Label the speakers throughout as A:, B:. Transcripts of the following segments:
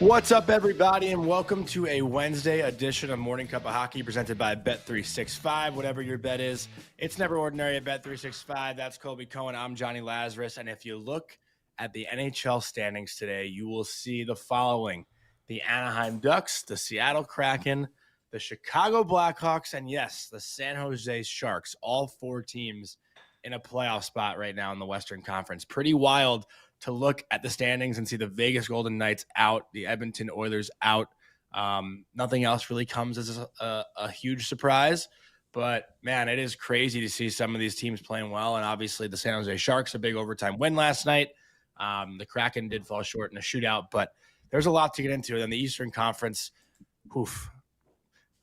A: What's up, everybody, and welcome to a Wednesday edition of Morning Cup of Hockey presented by Bet365. Whatever your bet is, it's never ordinary at Bet365. That's Colby Cohen. I'm Johnny Lazarus. And if you look at the NHL standings today, you will see the following: the Anaheim Ducks, the Seattle Kraken, the Chicago Blackhawks, and yes, the San Jose Sharks. All four teams in a playoff spot right now in the Western Conference. Pretty wild to look at the standings and see the Vegas Golden Knights out, the Edmonton Oilers out. Nothing else really comes as a huge surprise. But, man, it is crazy to see some of these teams playing well. And obviously the San Jose Sharks, a big overtime win last night. The Kraken did fall short in a shootout. But there's a lot to get into. And the Eastern Conference, what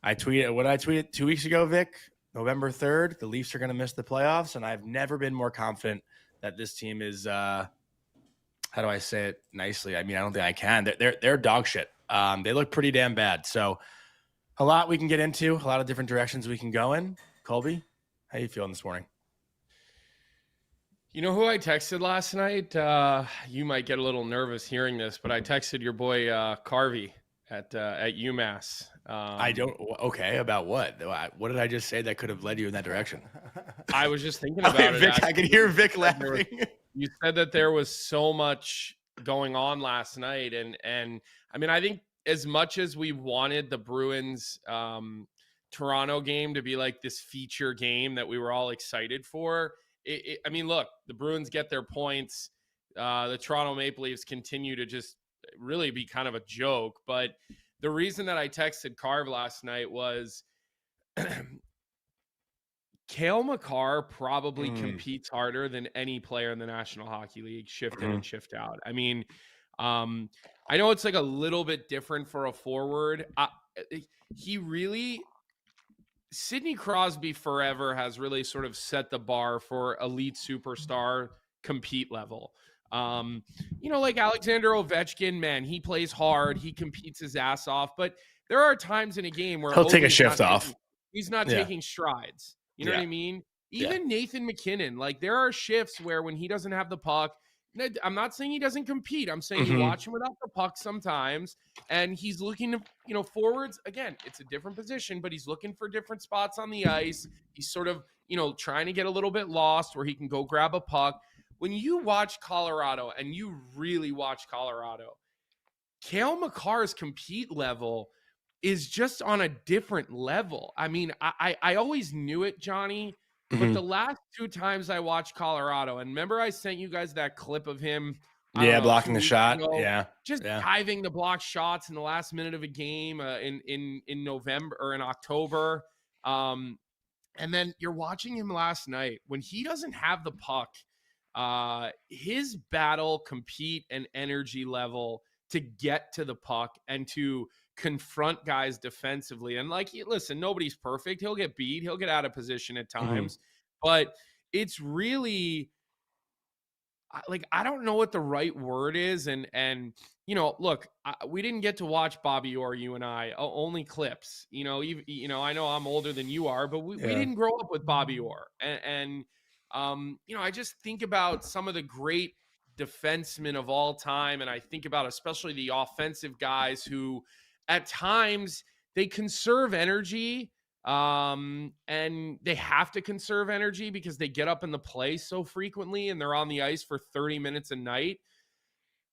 A: did I tweet 2 weeks ago, Vic? November 3rd, the Leafs are going to miss the playoffs. And I've never been more confident that this team is how do I say it nicely? I mean, I don't think I can. They're dog shit. They look pretty damn bad. So a lot we can get into, a lot of different directions we can go in. Colby, how you feeling this morning?
B: You know who I texted last night? You might get a little nervous hearing this, but I texted your boy Carvey at UMass.
A: I don't. Okay, about what? What did I just say that could have led you in that direction?
B: I was just thinking about it.
A: Vic, I could hear Vic laughing.
B: You said that there was so much going on last night, and I mean, I think as much as we wanted the Bruins Toronto game to be like this feature game that we were all excited for, I mean, look, the Bruins get their points. The Toronto Maple Leafs continue to just really be kind of a joke. But the reason that I texted Carv last night was Cale Makar probably competes harder than any player in the National Hockey League, shift in and shift out. I mean, I know it's like a little bit different for a forward. Sidney Crosby forever has really sort of set the bar for elite superstar compete level. Like Alexander Ovechkin, man, he plays hard. He competes his ass off. But there are times in a game where
A: he'll take a shift off.
B: He's not taking strides. You know what I mean? Even Nathan McKinnon, like there are shifts where when he doesn't have the puck, I'm not saying he doesn't compete. I'm saying you watch him without the puck sometimes, and he's looking to, forwards. Again, it's a different position, but he's looking for different spots on the ice. He's sort of, trying to get a little bit lost where he can go grab a puck. When you watch Colorado, and you really watch Colorado, Cale Makar's compete level is just on a different level. I mean, I always knew it, Johnny, but the last two times I watched Colorado, and remember I sent you guys that clip of him
A: blocking the shot.
B: Diving the block shots in the last minute of a game in November or in October. And then you're watching him last night when he doesn't have the puck. His battle, compete, and energy level to get to the puck and to confront guys defensively. And listen, nobody's perfect. He'll get beat. He'll get out of position at times. But it's really I don't know what the right word is. And look, we didn't get to watch Bobby Orr, you and I, only clips. I know I'm older than you are, but we didn't grow up with Bobby Orr. And I just think about some of the great defensemen of all time. And I think about especially the offensive guys who at times they conserve energy and they have to conserve energy because they get up in the play so frequently and they're on the ice for 30 minutes a night.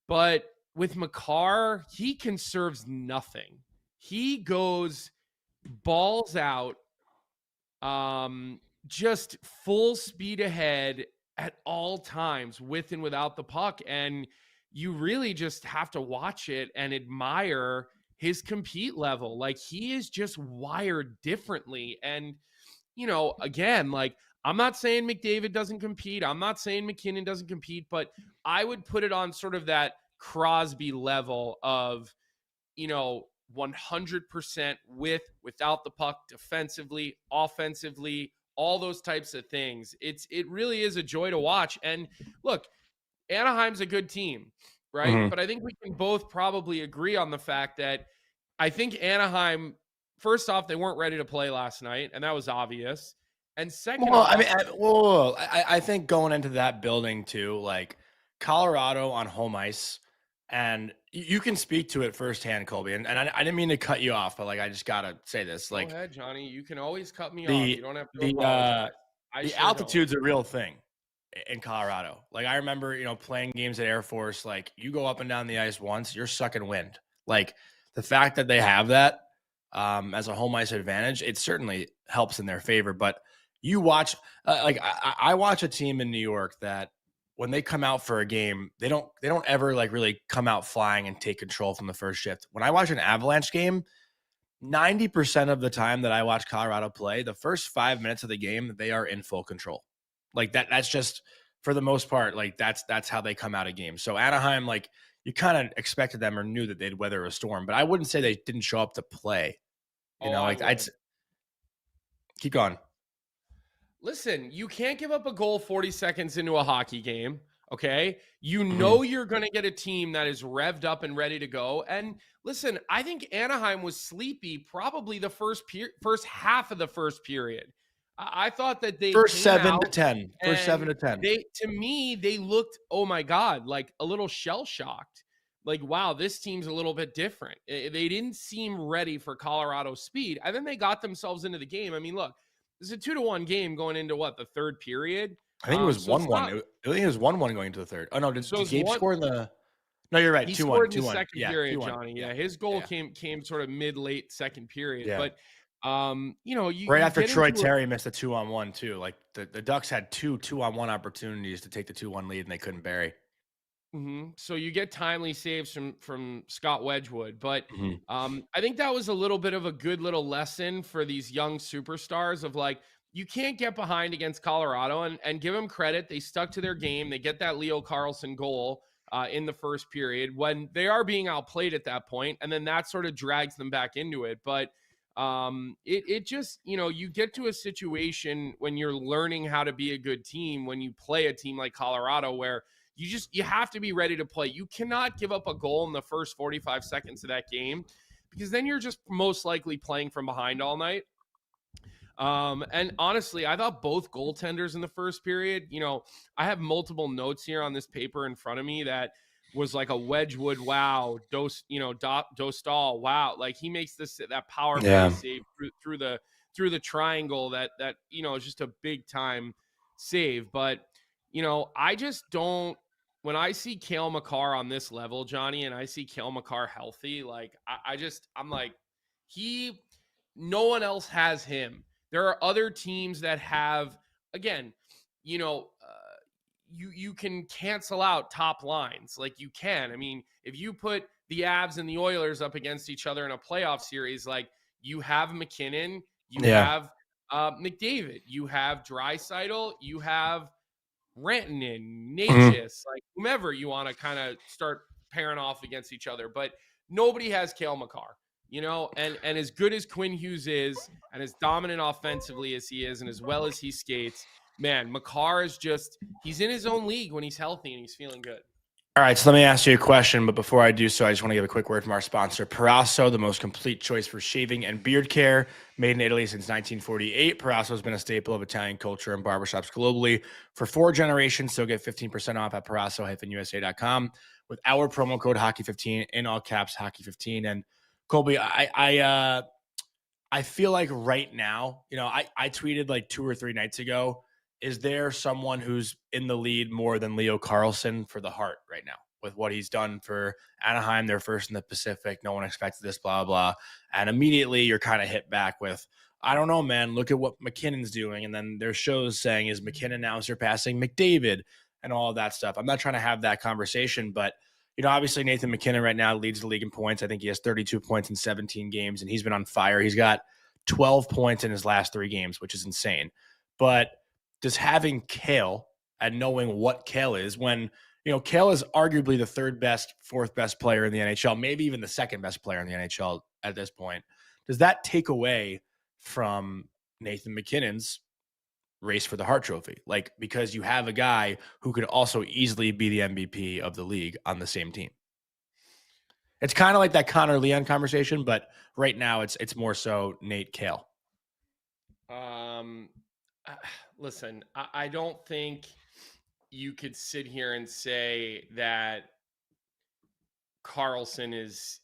B: But with Makar, he conserves nothing. He goes balls out, just full speed ahead at all times with and without the puck. And you really just have to watch it and admire his compete level. Like he is just wired differently. And, again, I'm not saying McDavid doesn't compete. I'm not saying McKinnon doesn't compete, but I would put it on sort of that Crosby level of, 100% without the puck, defensively, offensively, all those types of things. It really is a joy to watch. And look, Anaheim's a good team, right? But I think we can both probably agree on the fact that I think Anaheim, first off, they weren't ready to play last night, and that was obvious. And second off,
A: I think going into that building too, Colorado on home ice And you can speak to it firsthand, Colby. And I didn't mean to cut you off, but like I just gotta say this.
B: Go
A: Like
B: ahead, Johnny. You can always cut me off.
A: the
B: You don't have to
A: the
B: apologize. I
A: the
B: sure don't.
A: altitude's a real thing in Colorado. Like I remember, playing games at Air Force. Like you go up and down the ice once, you're sucking wind. Like the fact that they have that as a home ice advantage, it certainly helps in their favor. But you watch, like I watch a team in New York that when they come out for a game, they don't ever like really come out flying and take control from the first shift. When I watch an Avalanche game, 90% of the time that I watch Colorado play, the first 5 minutes of the game, they are in full control. Like that's just for the most part, like that's how they come out of games. So Anaheim, like you kind of expected them or knew that they'd weather a storm, but I wouldn't say they didn't show up to play.
B: Oh, I
A: Like I'd
B: would.
A: keep going.
B: Listen, you can't give up a goal 40 seconds into a hockey game. Okay. You
A: Mhm.
B: know you're going to get a team that is revved up and ready to go. And listen, I think Anaheim was sleepy probably the first half of the first period. I thought that they
A: First
B: came
A: seven to
B: out
A: 10. First
B: and
A: 7 to 10.
B: to me, they looked, oh my God, like a little shell shocked. Like, wow, this team's a little bit different. They didn't seem ready for Colorado speed. And then they got themselves into the game. I mean, look, this is a 2-1 game going into what, the third period?
A: I think it was
B: So it's
A: 1-1.
B: not,
A: I think it was 1-1 going to the third. Oh no,
B: so
A: did
B: it's
A: Gabe
B: one.
A: score in the No, you're right.
B: He
A: 2-1.
B: scored in the
A: 2-1.
B: second
A: Yeah,
B: period,
A: 2-1.
B: Johnny.
A: Yeah.
B: Yeah, his goal
A: Yeah.
B: came sort of mid late second period.
A: Yeah.
B: But you
A: Right
B: you
A: after
B: get
A: Troy
B: into a
A: Terry missed a 2-on-1 too. Like the Ducks had two-on-one opportunities to take the 2-1 lead and they couldn't bury.
B: So you get timely saves from Scott Wedgwood, but
A: Mhm.
B: I think that was a little bit of a good little lesson for these young superstars of like you can't get behind against Colorado and give them credit. They stuck to their game. They get that Leo Carlson goal in the first period when they are being outplayed at that point, and then that sort of drags them back into it. But it just you get to a situation when you're learning how to be a good team when you play a team like Colorado where you have to be ready to play. You cannot give up a goal in the first 45 seconds of that game because then you're just most likely playing from behind all night. And honestly, I thought both goaltenders in the first period, I have multiple notes here on this paper in front of me that was like a Wedgwood, wow, Dostal, wow. Like he makes that power play
A: Yeah.
B: save through the triangle that is just a big time save. But I just don't when I see Cale Makar on this level, Johnny, and I see Cale Makar healthy, like I'm like, he no one else has him. There are other teams that have, again, you can cancel out top lines like you can. I mean, if you put the Avs and the Oilers up against each other in a playoff series, like you have McKinnon, you
A: Yeah.
B: have McDavid, you have Draisaitl, you have Rantanen,
A: Mhm.
B: Natchez, like whomever you want to kind of start pairing off against each other. But nobody has Cale Makar, and as good as Quinn Hughes is, and as dominant offensively as he is, and as well as he skates, man, Makar is he's in his own league when he's healthy and he's feeling good.
A: All right, so let me ask you a question, but before I do so, I just want to give a quick word from our sponsor, Parasso, the most complete choice for shaving and beard care, made in Italy since 1948. Parasso has been a staple of Italian culture and barbershops globally for 4 generations. So get 15% off at parasso-usa.com with our promo code Hockey15 in all caps, Hockey15. And Colby, I feel like right now, I tweeted like 2 or 3 nights ago, is there someone who's in the lead more than Leo Carlson for the Hart right now with what he's done for Anaheim? They're first in the Pacific. No one expected this, blah, blah. And immediately you're kind of hit back with, I don't know, man, look at what McKinnon's doing. And then there's shows saying, is McKinnon now surpassing McDavid and all of that stuff? I'm not trying to have that conversation, but obviously Nathan McKinnon right now leads the league in points. I think he has 32 points in 17 games, and he's been on fire. He's got 12 points in his last 3 games, which is insane. But does having Cale and knowing what Cale is when, Cale is arguably the third best, fourth best player in the NHL, maybe even the second best player in the NHL at this point, does that take away from Nathan McKinnon's race for the Hart Trophy? Like, because you have a guy who could also easily be the MVP of the league on the same team. It's kind of like that Connor Leon conversation, but right now it's more so Nate Cale.
B: Listen, I don't think you could sit here and say that Carlson is,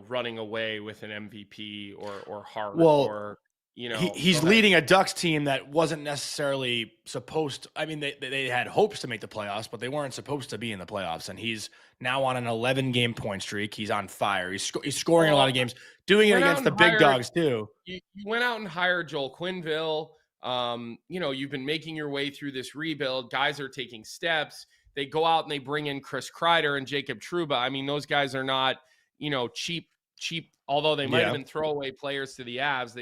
B: running away with an MVP or Hart
A: Well,
B: or, go
A: he's
B: ahead.
A: leading a Ducks team that wasn't necessarily supposed to. I mean, they had hopes to make the playoffs, but they weren't supposed to be in the playoffs. And he's now on an 11-game point streak. He's on fire. He's scoring a lot of games, doing it against the big dogs too.
B: You went out and hired Joel Quenneville. You've been making your way through this rebuild. Guys are taking steps. They go out and they bring in Chris Kreider and Jacob Trouba. I mean, those guys are not, cheap, although they might have been throwaway players to the Avs.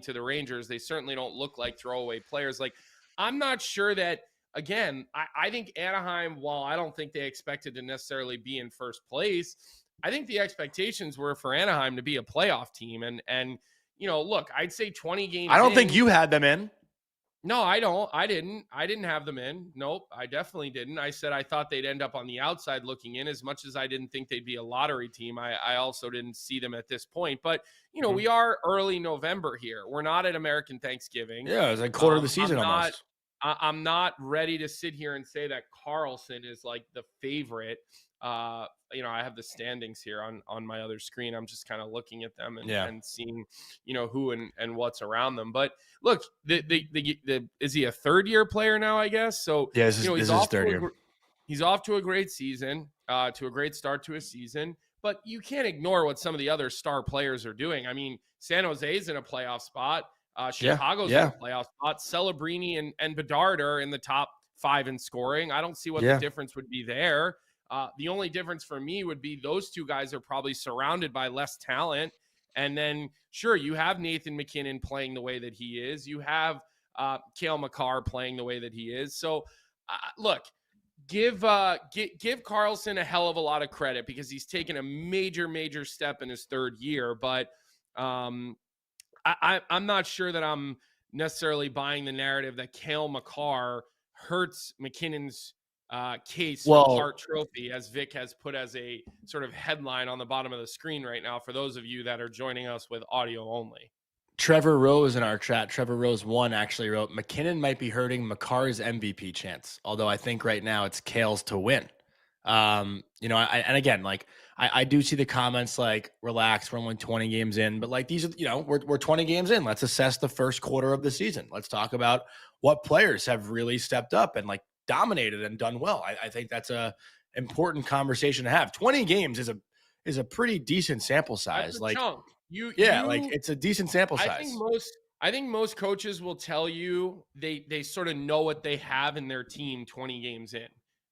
B: To the Rangers, they certainly don't look like throwaway players. Like, I'm not sure that, again, I think Anaheim, while I don't think they expected to necessarily be in first place, I think the expectations were for Anaheim to be a playoff team. And look, I'd say 20 games.
A: I don't think you had them in.
B: No, I don't. I didn't have them in. Nope, I definitely didn't. I said I thought they'd end up on the outside looking in. As much as I didn't think they'd be a lottery team, I also didn't see them at this point. But, we are early November here. We're not at American Thanksgiving.
A: Yeah, it's like quarter of the season almost.
B: I'm not ready to sit here and say that Carlson is like the favorite. I have the standings here on my other screen. I'm just kind of looking at them and seeing, who and what's around them. But look, is he a third-year player now, I guess? So,
A: yeah, this is his third year.
B: He's off to a great season, to a great start to a season. But you can't ignore what some of the other star players are doing. I mean, San Jose's in a playoff spot. Chicago's in a playoff spot. Celebrini and Bedard are in the top 5 in scoring. I don't see what the difference would be there. The only difference for me would be those two guys are probably surrounded by less talent. And then, sure, you have Nathan MacKinnon playing the way that he is. You have Cale Makar playing the way that he is. So, look, give Carlson a hell of a lot of credit because he's taken a major, major step in his third year. But I'm not sure that I'm necessarily buying the narrative that Cale Makar hurts McKinnon's case for the Hart Trophy, as Vic has put as a sort of headline on the bottom of the screen right now for those of you that are joining us with audio only.
A: Trevor Rose in our chat, Trevor Rose 1 actually wrote, McKinnon might be hurting Makar's MVP chance, although I think right now it's Cale's to win. And again, like I do see the comments like, relax, we're only 20 games in, but like these are, we're 20 games in. Let's assess the first quarter of the season. Let's talk about what players have really stepped up and like dominated and done well. I think that's a important conversation to have. 20 games is a pretty decent sample size. Like
B: chunk.
A: It's a decent sample size.
B: I think most coaches will tell you they sort of know what they have in their team 20 games in.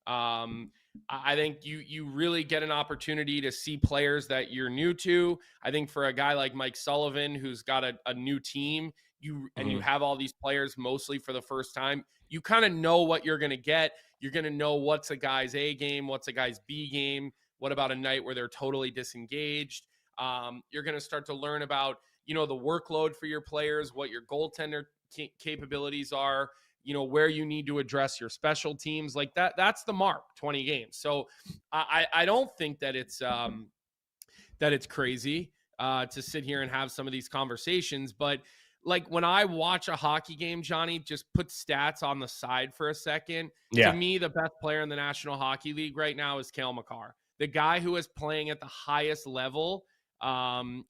B: I think you really get an opportunity to see players that you're new to. I think for a guy like Mike Sullivan, who's got a new team, you have all these players mostly for the first time, you kind of know what you're going to get. You're going to know what's a guy's A game, what's a guy's B game. What about a night where they're totally disengaged? You're going to start to learn about, the workload for your players, what your goaltender capabilities are, where you need to address your special teams like that. That's the mark, 20 games. So I don't think that it's crazy to sit here and have some of these conversations, but like when I watch a hockey game, Johnny, just put stats on the side for a second.
A: Yeah.
B: To me, the best player in the National Hockey League right now is Cale Makar. The guy who is playing at the highest level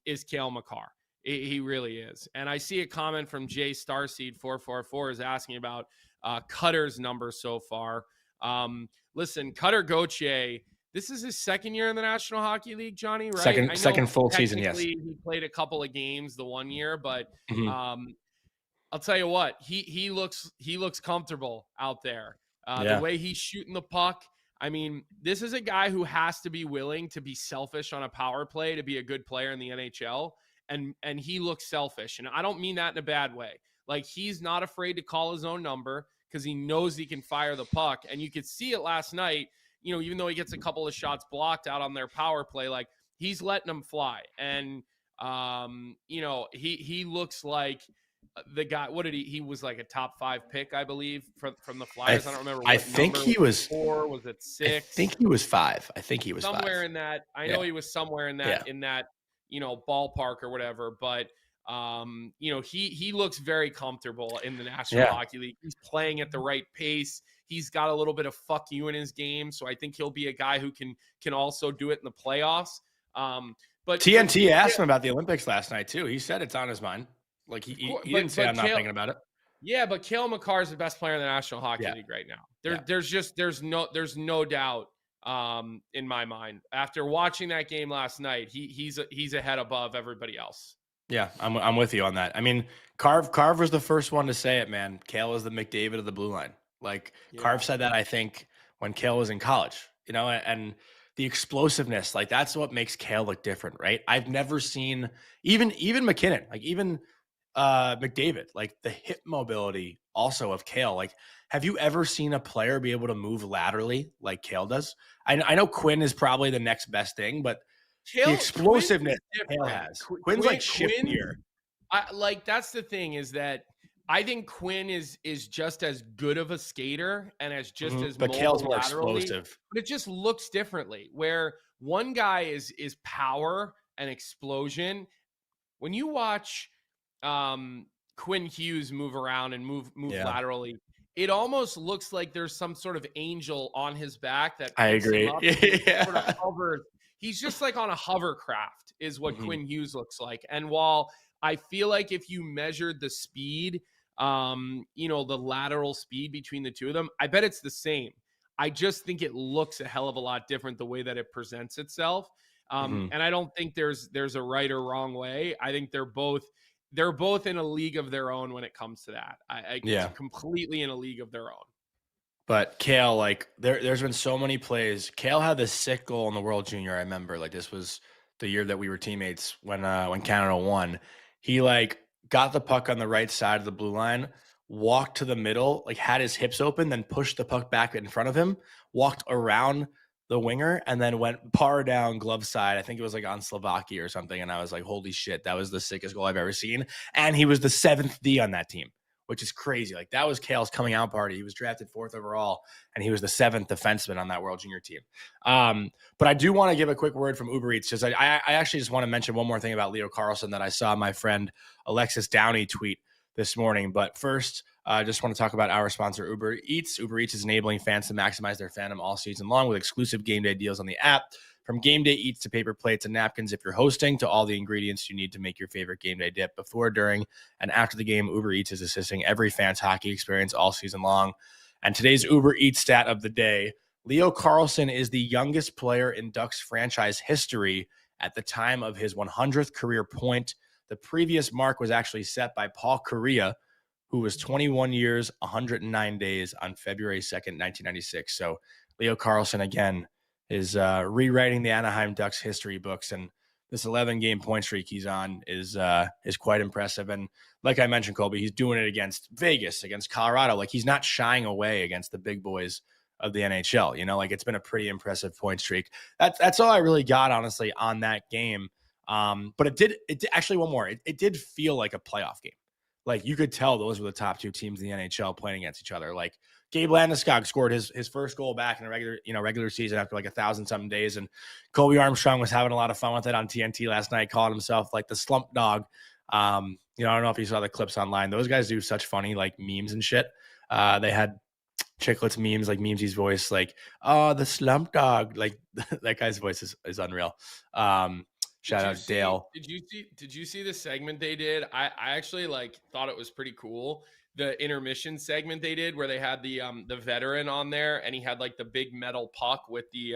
B: is Cale Makar. He really is. And I see a comment from Jay Starseed 444 is asking about Cutter's numbers so far. Listen, Cutter Gauthier, this is his second year in the National Hockey League, Johnny, right?
A: Second full season, yes.
B: He played a couple of games the one year, but I'll tell you what, he looks comfortable out there. The way he's shooting the puck. I mean, this is a guy who has to be willing to be selfish on a power play to be a good player in the NHL. And he looks selfish. And I don't mean that in a bad way. Like, he's not afraid to call his own number because he knows he can fire the puck. And you could see it last night, even though he gets a couple of shots blocked out on their power play, like he's letting them fly. And, he looks like the guy. What did he was like a top 5 pick, I believe, from the Flyers. I don't remember.
A: I think he was
B: 4. Was it 6?
A: I think he was 5. I think he was
B: somewhere
A: 5.
B: in that. I know he was somewhere in that, in that, ballpark or whatever. But He looks very comfortable in the National
A: Yeah.
B: Hockey League. He's playing at the right pace. He's got a little bit of fuck you in his game, so I think he'll be a guy who can also do it in the playoffs. But
A: TNT asked him about the Olympics last night too. He said it's on his mind. Like he didn't say I'm not thinking about it.
B: Yeah, but Cale Makar is the best player in the National Hockey
A: Yeah.
B: League right now.
A: Yeah.
B: There's no doubt in my mind. After watching that game last night, he's a head above everybody else.
A: Yeah, I'm with you on that. I mean, Carv was the first one to say it, man. Cale is the McDavid of the blue line. Like Carv said that, I think, when Cale was in college, and the explosiveness, like that's what makes Cale look different, right? I've never seen even McKinnon, like even McDavid, like the hip mobility also of Cale. Like, have you ever seen a player be able to move laterally like Cale does? I know Quinn is probably the next best thing, but the explosiveness Cale has. Quinn's like shiftier.
B: That's the thing, is that I think Quinn is just as good of a skater and as just as
A: but Cale's more
B: laterally,
A: explosive.
B: But it just looks differently. Where one guy is power and explosion. When you watch Quinn Hughes move around and move laterally, it almost looks like there's some sort of angel on his back that
A: I agree.
B: Sort of hovers. He's just like on a hovercraft is what Quinn Hughes looks like. And while I feel like if you measured the speed, the lateral speed between the two of them, I bet it's the same. I just think it looks a hell of a lot different the way that it presents itself. And I don't think there's a right or wrong way. I think they're both in a league of their own when it comes to that. Completely in a league of their own.
A: But Cale, like there's been so many plays. Cale had this sick goal in the World Junior. I remember, like this was the year that we were teammates when Canada won. He like got the puck on the right side of the blue line, walked to the middle, like had his hips open, then pushed the puck back in front of him, walked around the winger, and then went par down glove side. I think it was like on Slovakia or something. And I was like, holy shit, that was the sickest goal I've ever seen. And he was the 7th D on that team, which is crazy. Like that was Cale's coming out party. He was drafted 4th overall, and he was the 7th defenseman on that World Junior team. But I do want to give a quick word from Uber Eats, because I actually just want to mention one more thing about Leo Carlsson that I saw my friend Alexis Downey tweet this morning. But first, I just want to talk about our sponsor, Uber Eats. Uber Eats is enabling fans to maximize their fandom all season long with exclusive game day deals on the app. From game day eats to paper plates and napkins if you're hosting, to all the ingredients you need to make your favorite game day dip. Before, during, and after the game, Uber Eats is assisting every fan's hockey experience all season long. And today's Uber Eats stat of the day: Leo Carlsson is the youngest player in Ducks franchise history at the time of his 100th career point. The previous mark was actually set by Paul Kariya, who was 21 years, 109 days on February 2nd, 1996. So Leo Carlsson, again, is rewriting the Anaheim Ducks history books, and this 11-game point streak he's on is quite impressive. And like I mentioned, Colby, he's doing it against Vegas, against Colorado. Like he's not shying away against the big boys of the NHL. Like it's been a pretty impressive point streak. That's all I really got, honestly, on that game. But it did actually, one more. It did feel like a playoff game. Like you could tell those were the top two teams in the NHL playing against each other. Like Gabe Landeskog scored his first goal back in a regular season after like 1,000-something days. And Colby Armstrong was having a lot of fun with it on TNT last night, called himself like the slump dog. I don't know if you saw the clips online. Those guys do such funny like memes and shit. They had Chicklets memes, like Memes's voice, like, oh, the slump dog. Like that guy's voice is unreal. Shout out to Dale.
B: Did you see the segment they did? I actually thought it was pretty cool. The intermission segment they did, where they had the veteran on there, and he had like the big metal puck with the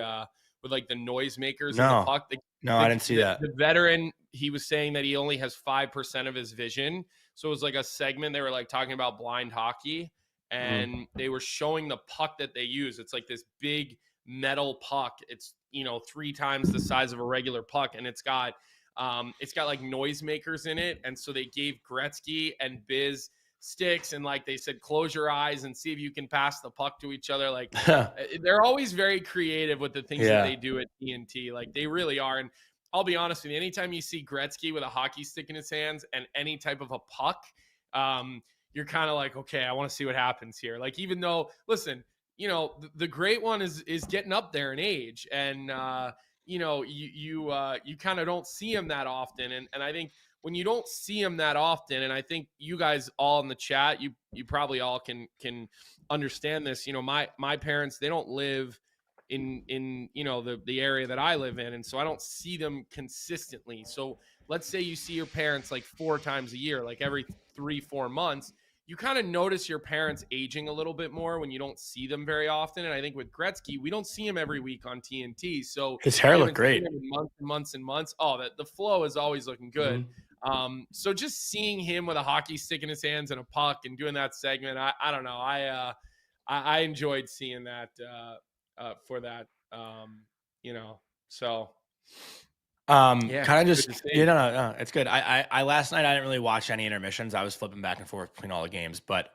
B: noisemakers in the puck.
A: I didn't see that.
B: The veteran, he was saying that he only has 5% of his vision. So it was like a segment. They were like talking about blind hockey, and they were showing the puck that they use. It's like this big metal puck. It's 3 times the size of a regular puck, and it's got like noisemakers in it. And so they gave Gretzky and Biz sticks, and like they said, close your eyes and see if you can pass the puck to each other. Like they're always very creative with the things that they do at TNT. Like they really are. And I'll be honest with you, anytime you see Gretzky with a hockey stick in his hands and any type of a puck, you're kind of like, okay, I want to see what happens here. Like, even though, listen, the great one is getting up there in age, and you kind of don't see him that often. And I think when you don't see him that often, and I think you guys all in the chat, you probably all can understand this. You know, my parents, they don't live in you know the area that I live in, and so I don't see them consistently. So let's say you see your parents like 4 times a year, like every 3-4 months. You kind of notice your parents aging a little bit more when you don't see them very often. And I think with Gretzky, we don't see him every week on TNT. So
A: His hair
B: we
A: looked
B: haven't seen
A: great.
B: him in months and months and months. Oh, the flow is always looking good.
A: Mhm.
B: So just seeing him with a hockey stick in his hands and a puck and doing that segment, I don't know. I enjoyed seeing that for that. You know, so yeah,
A: Kind of
B: good
A: just
B: to see.
A: no, it's good. I last night I didn't really watch any intermissions. I was flipping back and forth between all the games. But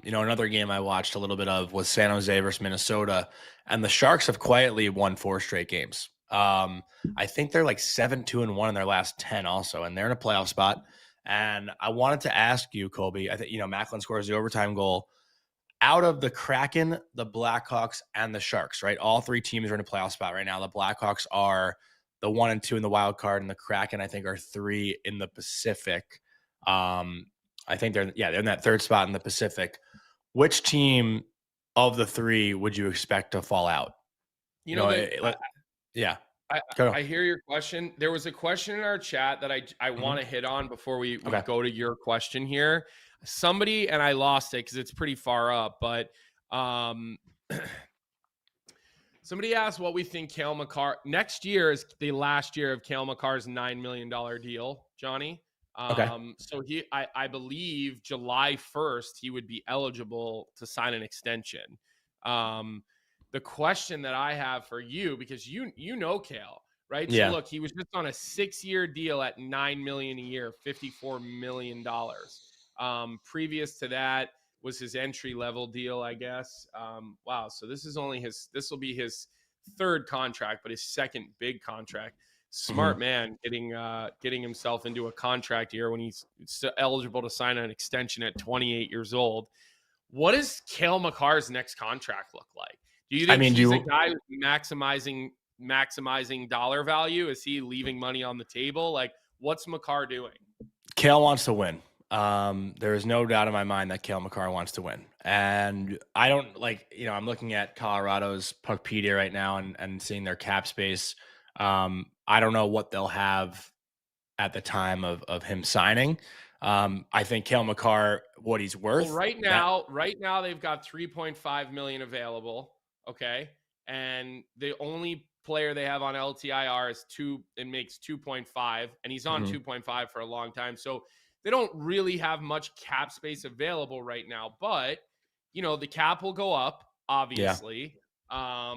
A: you know, another game I watched a little bit of was San Jose versus Minnesota, and the Sharks have quietly won 4 straight games. I think they're like 7-2-1 in their last 10 also, and they're in a playoff spot. And I wanted to ask you, Colby. I think you know Macklin scores the overtime goal. Out of the Kraken, the Blackhawks, and the Sharks, right? All 3 teams are in a playoff spot right now. The Blackhawks are the 1 and 2 in the wild card, and the Kraken, I think, are 3 in the Pacific. I think they're in that 3rd spot in the Pacific. Which team of the 3 would you expect to fall out?
B: You know,
A: Yeah.
B: I hear your question. There was a question in our chat that I want to hit on before we
A: Okay.
B: go to your question here. Somebody, and I lost it because it's pretty far up, but somebody asked what we think Cale Makar next year is the last year of Cale Makar's $9 million deal, Johnny.
A: Okay.
B: So I believe July 1st, he would be eligible to sign an extension. The question that I have for you, because you know Cale, right?
A: Yeah.
B: So look, he was just on a 6-year deal at $9 million a year, $54 million. Previous to that was his entry level deal, I guess. Wow. So this will be his 3rd contract, but his 2nd big contract. Smart man getting himself into a contract year when he's eligible to sign an extension at 28 years old. What does Cale Makar's next contract look like? Do you think he's a guy who's maximizing dollar value? Is he leaving money on the table? Like, what's Makar doing?
A: Cale wants to win. There is no doubt in my mind that Cale Makar wants to win. And I don't I'm looking at Colorado's Puckpedia right now and seeing their cap space. I don't know what they'll have at the time of him signing. I think Cale Makar, what he's worth.
B: Well, right now they've got 3.5 million available. Okay. And the only player they have on LTIR is makes 2.5, and he's on 2.5 for a long time. So they don't really have much cap space available right now, but you know, the cap will go up, obviously. Yeah.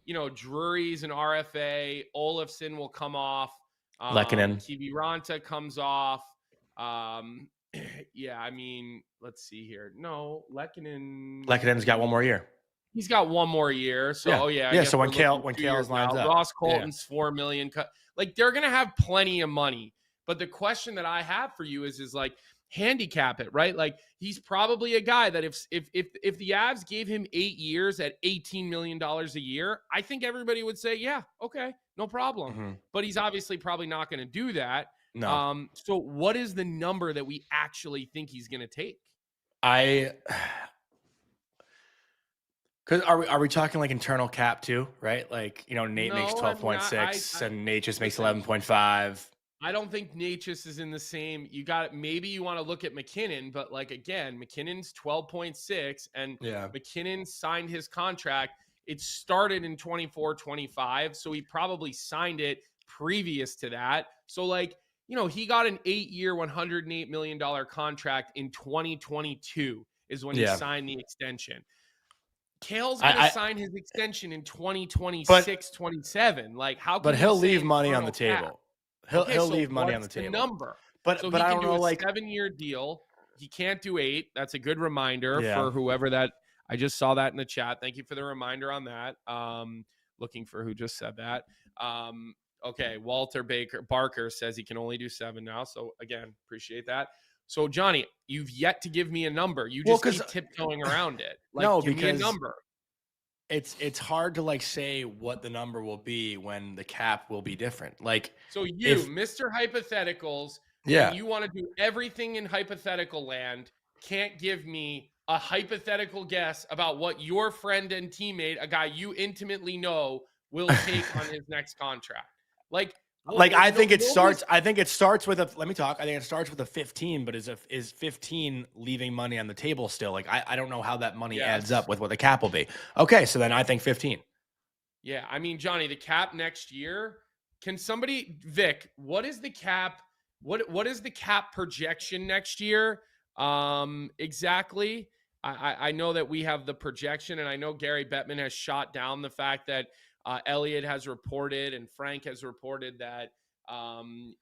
B: You know, Drury's an RFA, Olofsson will come off.
A: Lehkonen.
B: Kiviranta comes off. Yeah, I mean, let's see here. No,
A: Lehkonen's got 1 more year.
B: He's got 1 more year. So
A: So when Cale's lines up,
B: Ross Colton's $4 million cut. Like, they're gonna have plenty of money. But the question that I have for you is like, handicap it, right? Like, he's probably a guy that if the Avs gave him 8 years at $18 million a year, I think everybody would say, yeah, okay, no problem. But he's obviously probably not going to do that.
A: No.
B: So what is the number that we actually think he's going to take?
A: Because are we talking like internal cap too, right? Like, you know, Nate makes 12.6 and Nate just makes 11.5.
B: I don't think Natchez is in the same. Maybe you want to look at McKinnon, but like, again, McKinnon's 12.6 and McKinnon signed his contract. It started in 24-25. So he probably signed it previous to that. So like, you know, he got an 8-year, $108 million contract in 2022 is when he signed the extension. Cale's going to sign his extension in 2026, 27. Like, how can
A: but he'll leave money on the table. He'll leave money on the table.
B: Number.
A: But
B: he
A: I
B: can
A: don't
B: do
A: know,
B: a
A: like
B: 7-year deal. He can't do 8. That's a good reminder for whoever that. I just saw that in the chat. Thank you for the reminder on that. Looking for who just said that. Okay, Walter Barker says he can only do 7 now. So again, appreciate that. So Johnny, you've yet to give me a number. You just keep tiptoeing around it. Like,
A: no,
B: give
A: because
B: me a number.
A: It's hard to like say what the number will be when the cap will be different. Like,
B: so Mr. Hypotheticals,
A: Yeah.
B: and you want to do everything in hypothetical land, can't give me a hypothetical guess about what your friend and teammate, a guy you intimately know, will take on his next contract. Like,
A: Like I think it
B: nobody's
A: starts. I think it starts with a. Let me talk. I think it starts with a 15, but is 15 leaving money on the table still? Like I don't know how that money adds
B: yes.
A: up with what the cap will be. Okay, so then I think 15.
B: Yeah, I mean, Johnny, the cap next year. Can somebody, Vic? What is the cap? What is the cap projection next year? Exactly. I know that we have the projection, and I know Gary Bettman has shot down the fact that Elliot has reported and Frank has reported that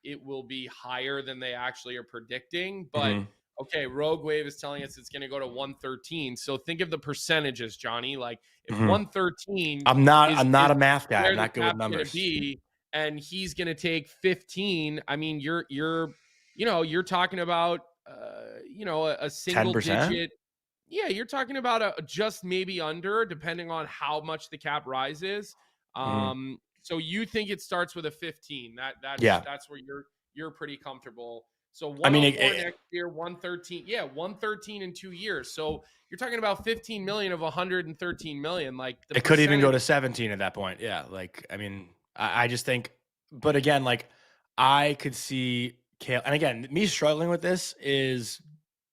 B: it will be higher than they actually are predicting. But
A: Mm-hmm.
B: okay, Rogue Wave is telling us it's going to go to 113. So think of the percentages, Johnny. Like if
A: Mm-hmm.
B: 113
A: I'm not.
B: is
A: I'm not a math guy. I'm
B: where the
A: not good with
B: cap's going to
A: numbers.
B: be, and he's going to take 15. I mean, you're talking about a single
A: 10%.
B: digit. Yeah, you're talking about a just maybe under, depending on how much the cap rises.
A: Mm-hmm.
B: So you think it starts with a 15?
A: Yeah.
B: That's where you're pretty comfortable. So
A: I mean,
B: 104 next year, 113. Yeah, 113 in 2 years. So you're talking about 15 million of 113 million. Like the
A: it could even go
B: percentage.
A: to 17 at that point. Yeah. Like I mean, I just think. But again, like I could see Kale, and again, me struggling with this is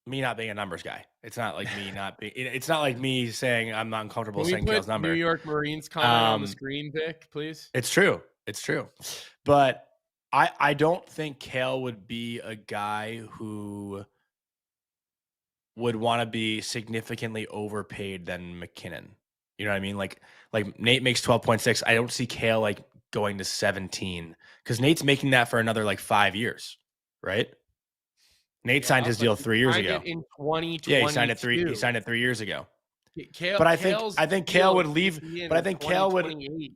A: me not being a numbers guy. It's not like me not being. It's not like me saying I'm not comfortable
B: Can we
A: saying
B: put
A: Kale's
B: New
A: number.
B: York Marines comment on the
A: Um,
B: screen, Vic, please?
A: it's true. It's true. But I don't think Kale would be a guy who would want to be significantly overpaid than McKinnon. You know what I mean? Like Nate makes 12.6. I don't see Kale like going to 17 because Nate's making that for another like 5 years, right? Nate signed
B: Yeah,
A: his
B: but
A: deal
B: he
A: 3 years
B: signed
A: ago.
B: it in
A: Yeah, he signed it three. He
B: 2022.
A: signed it 3 years ago. But
B: Kale's
A: I think Kale
B: deal
A: would
B: is
A: leave.
B: kicking in
A: But I
B: in
A: think Kale would.
B: 2028.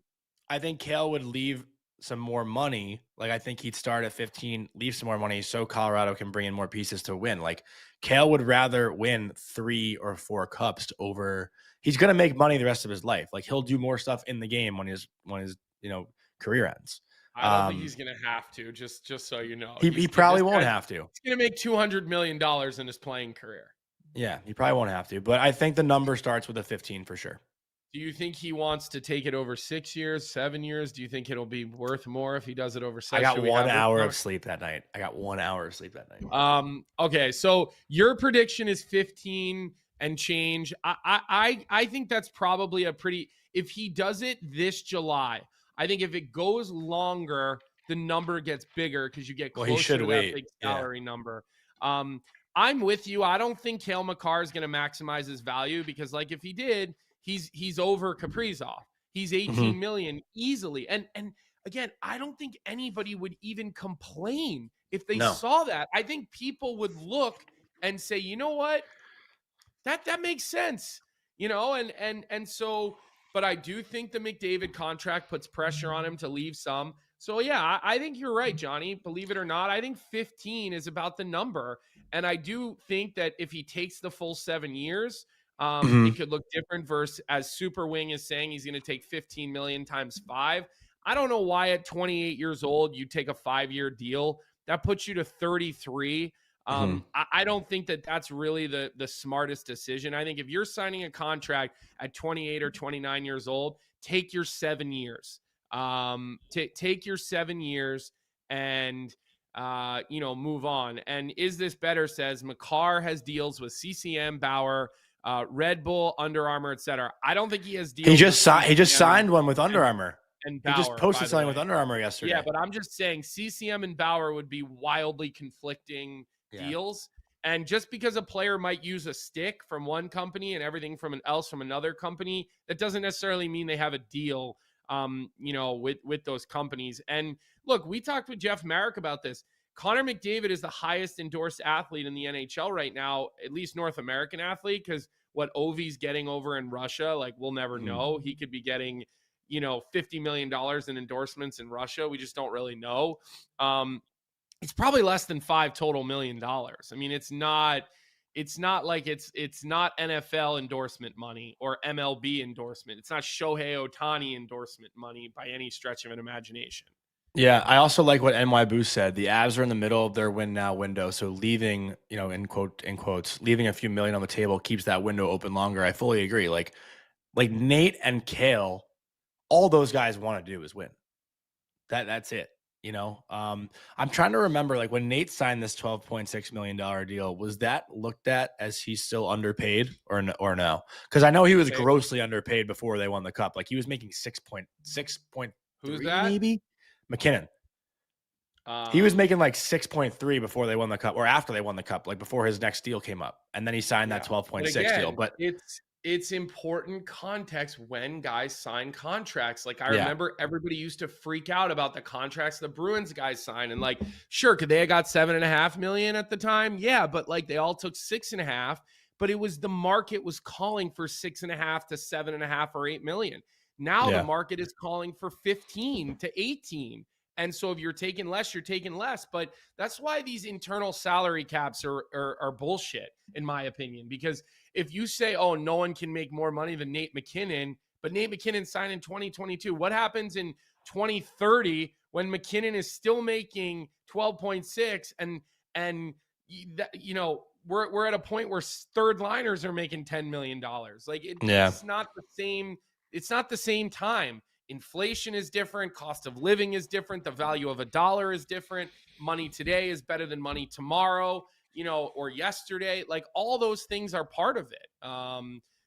A: I think Kale would leave some more money. Like I think he'd start at 15, leave some more money so Colorado can bring in more pieces to win. Like Kale would rather win 3 or 4 cups over. He's gonna make money the rest of his life. Like he'll do more stuff in the game when his career ends.
B: I don't think he's gonna have to. Just so you know,
A: He probably
B: this
A: won't
B: guy's
A: have to.
B: he's gonna make $200 million in his playing career.
A: Yeah, he probably won't have to. But I think the number starts with a 15 for sure.
B: Do you think he wants to take it over 6 years, 7 years? Do you think it'll be worth more if he does it over
A: I
B: seven?
A: got
B: Should we
A: 1
B: have this
A: hour
B: now?
A: of sleep that night.
B: Okay, so your prediction is 15 and change. I think that's probably a pretty. If he does it this July, I think if it goes longer, the number gets bigger because you get
A: Well, he
B: closer
A: should
B: to that
A: wait.
B: big
A: Yeah.
B: salary number. I'm with you. I don't think Kale McCarr is going to maximize his value because, like, if he did, he's over Kaprizov. He's
A: Mhm.
B: 18 million easily, and again, I don't think anybody would even complain if they
A: No.
B: saw that. I think people would look and say, you know what, that makes sense, and so. But I do think the McDavid contract puts pressure on him to leave some. So yeah, I think you're right, Johnny. Believe it or not, I think 15 is about the number, and I do think that if he takes the full 7 years, it
A: Mhm.
B: could look different. Versus as Super Wing is saying, he's going to take 15 million times 5. I don't know why at 28 years old you take a 5-year deal that puts you to 33.
A: Mhm.
B: I don't think that that's really the smartest decision. I think if you're signing a contract at 28 or 29 years old, take your 7 years. Take your 7 years and move on. And is this better? Says McCarr has deals with CCM, Bauer, Red Bull, Under Armour, etc. I don't think he has
A: He
B: deals with
A: just signed. He just
B: CCM
A: signed one with Under Armour.
B: and
A: He just
B: Bauer, by
A: posted
B: the
A: something
B: way.
A: with Under Armour
B: Yeah,
A: yesterday.
B: but I'm just saying CCM and Bauer would be wildly conflicting
A: Yeah.
B: deals. And just because a player might use a stick from one company and everything from another company, that doesn't necessarily mean they have a deal, with those companies. And look, we talked with Jeff Marek about this. Connor McDavid is the highest endorsed athlete in the NHL right now, at least North American athlete, because what Ovi's getting over in Russia, like we'll never know. He could be getting $50 million in endorsements in Russia. We just don't really know. It's probably less than $5 million total. I mean, it's not like it's not NFL endorsement money or MLB endorsement. It's not Shohei Ohtani endorsement money by any stretch of an imagination.
A: Yeah, I also like what NY Boost said. The Avs are in the middle of their win now window, so leaving, in quotes, leaving a few million on the table keeps that window open longer. I fully agree. Like Nate and Kale, all those guys want to do is win. That's it. I'm trying to remember, like, when Nate signed this $12.6 million deal, was that looked at as he's still underpaid or no? Because I know he was
B: Say,
A: grossly underpaid before they won the cup. Like he was making 6.3
B: who's that?
A: maybe. McKinnon. He was making like 6.3 before they won the cup, or after they won the cup, like before his next deal came up, and then he signed that
B: Yeah. But
A: 12.6 deal.
B: again,
A: But
B: it's important context when guys sign contracts. Like I
A: yeah,
B: remember everybody used to freak out about the contracts the Bruins guys signed. And like, sure, could they have got 7.5 million at the time? Yeah, but like they all took 6.5. But it was the market was calling for 6.5 to 7.5 or 8 million. Now the
A: yeah,
B: market is calling for 15 to 18. And so if you're taking less, you're taking less. But that's why these internal salary caps are bullshit, in my opinion. Because if you say, oh, no one can make more money than Nate McKinnon, but Nate McKinnon signed in 2022, what happens in 2030 when McKinnon is still making 12.6 and we're at a point where third liners are making $10 million. Like
A: yeah,
B: it's not the same. It's not the same time. Inflation is different. Cost of living is different. The value of a dollar is different. Money today is better than money tomorrow, or yesterday. Like all those things are part of it.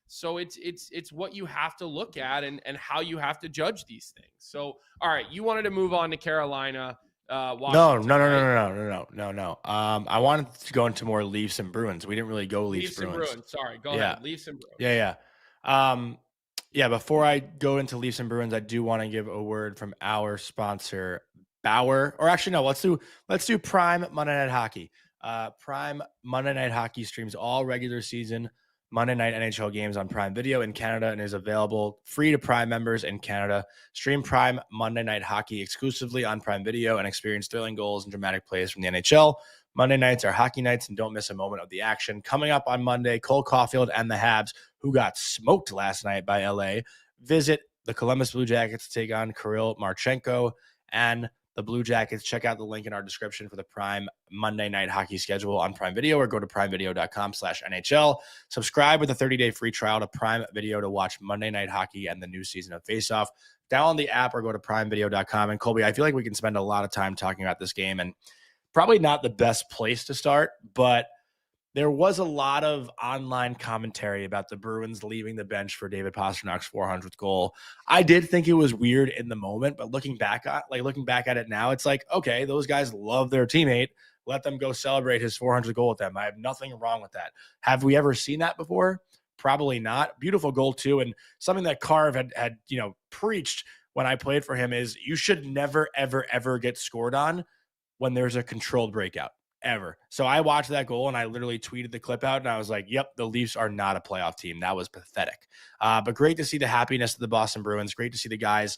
B: So it's what you have to look at and how you have to judge these things. So, all right, you wanted to move on to Carolina,
A: no,
B: Washington,
A: no, no, no,
B: right?
A: no, no, no, no, no. I wanted to go into more Leafs and Bruins. We didn't really go Leafs
B: Leafs and
A: Bruins.
B: Bruins. Sorry, go
A: Yeah,
B: ahead. Leafs and Bruins.
A: yeah, yeah. Yeah. Before I go into Leafs and Bruins, I do want to give a word from our sponsor, Bauer. Or actually, no. Let's do Prime Monday Night Hockey. Prime Monday Night Hockey streams all regular season Monday night NHL games on Prime Video in Canada and is available free to Prime members in Canada. Stream Prime Monday Night Hockey exclusively on Prime Video and experience thrilling goals and dramatic plays from the NHL. Monday nights are hockey nights, and don't miss a moment of the action. Coming up on Monday, Cole Caulfield and the Habs, who got smoked last night by LA, visit the Columbus Blue Jackets to take on Kirill Marchenko and the Blue Jackets. Check out the link in our description for the Prime Monday Night Hockey schedule on Prime Video, or go to primevideo.com/NHL. Subscribe with a 30-day free trial to Prime Video to watch Monday Night Hockey and the new season of Face Off. Download the app or go to primevideo.com. And Colby, I feel like we can spend a lot of time talking about this game, and probably not the best place to start, but there was a lot of online commentary about the Bruins leaving the bench for David Pasternak's 400th goal. I did think it was weird in the moment, but looking back at it now, it's like, okay, those guys love their teammate. Let them go celebrate his 400th goal with them. I have nothing wrong with that. Have we ever seen that before? Probably not. Beautiful goal too, and something that Carve had preached when I played for him is you should never ever ever get scored on when there's a controlled breakout. Ever. So I watched that goal and I literally tweeted the clip out and I was like, yep, the Leafs are not a playoff team. That was pathetic. But great to see the happiness of the Boston Bruins. Great to see the guys,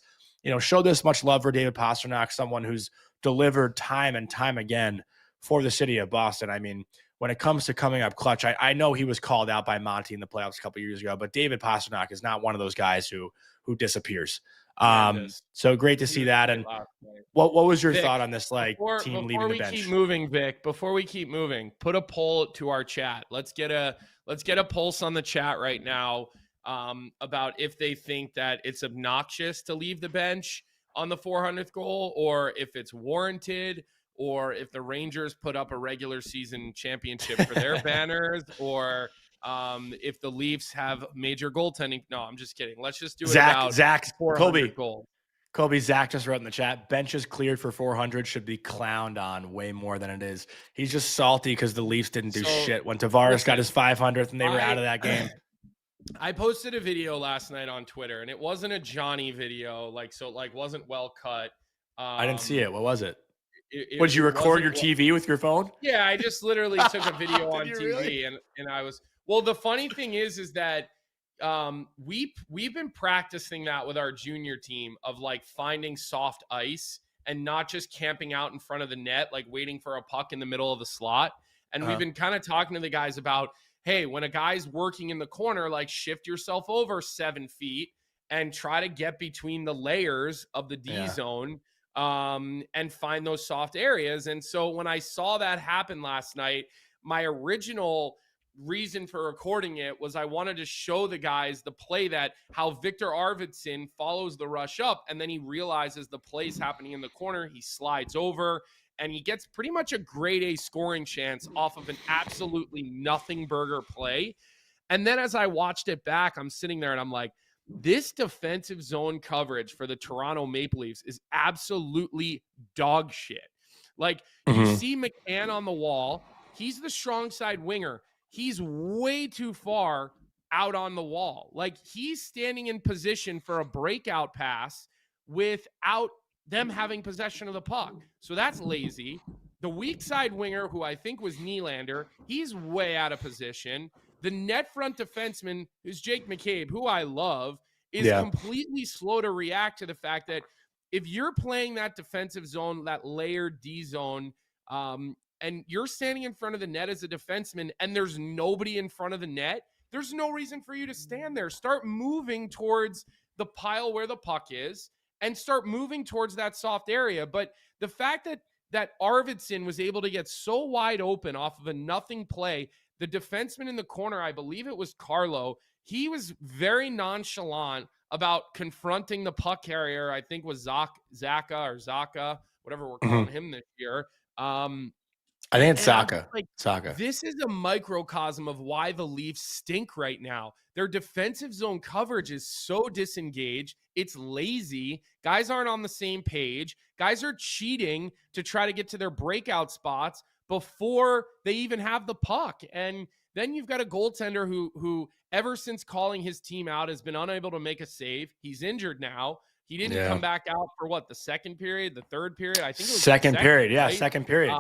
A: show this much love for David Pastrnak, someone who's delivered time and time again for the city of Boston. I mean, when it comes to coming up clutch, I know he was called out by Monty in the playoffs a couple years ago, but David Pastrnak is not one of those guys who disappears. So great to see that. And what was your
B: Vic,
A: thought on this team leaving the bench?
B: Before we keep moving, put a poll to our chat. Let's get a pulse on the chat right now about if they think that it's obnoxious to leave the bench on the 400th goal, or if it's warranted, or if the Rangers put up a regular season championship for their banners, or if the Leafs have major goaltending. No, I'm just kidding. Let's just do it about
A: Zach,
B: 400 goals.
A: Colby, Zach just wrote in the chat, benches cleared for 400 should be clowned on way more than it is. He's just salty because the Leafs didn't do shit when Tavares got his 500th and they were out of that game.
B: I posted a video last night on Twitter, and it wasn't a Johnny video, wasn't well cut.
A: I didn't see it. What was it? Would you record your TV with your phone?
B: Yeah, I just literally took a video on TV, really? and I was. Well, the funny thing is that we've been practicing that with our junior team of finding soft ice and not just camping out in front of the net, waiting for a puck in the middle of the slot. And we've been kind of talking to the guys about, hey, when a guy's working in the corner, shift yourself over 7 feet and try to get between the layers of the D zone. and find those soft areas. And so when I saw that happen last night, my original reason for recording it was I wanted to show the guys the play that how Victor Arvidsson follows the rush up, and then he realizes the play's happening in the corner. He slides over and he gets pretty much a grade A scoring chance off of an absolutely nothing burger play. And then as I watched it back, I'm sitting there and I'm like, this defensive zone coverage for the Toronto Maple Leafs is absolutely dog shit. Like, you see McCann on the wall. He's the strong side winger. He's way too far out on the wall. Like, he's standing in position for a breakout pass without them having possession of the puck. So that's lazy. The weak side winger, who I think was Nylander, he's way out of position. The net front defenseman, who's Jake McCabe, who I love, is completely slow to react to the fact that if you're playing that defensive zone, that layered D zone, and you're standing in front of the net as a defenseman and there's nobody in front of the net, there's no reason for you to stand there. Start moving towards the pile where the puck is and start moving towards that soft area. But the fact that Arvidsson was able to get so wide open off of a nothing play, the defenseman in the corner, I believe it was Carlo, he was very nonchalant about confronting the puck carrier. I think was Zaka, whatever we're calling him this year.
A: I think it's Saka.
B: Like,
A: Saka.
B: This is a microcosm of why the Leafs stink right now. Their defensive zone coverage is so disengaged. It's lazy. Guys aren't on the same page. Guys are cheating to try to get to their breakout spots before they even have the puck. And then you've got a goaltender who ever since calling his team out has been unable to make a save. He's injured now. He didn't come back out for what, the second period, the third period? I think it was
A: second period. Yeah,
B: right?
A: Second period.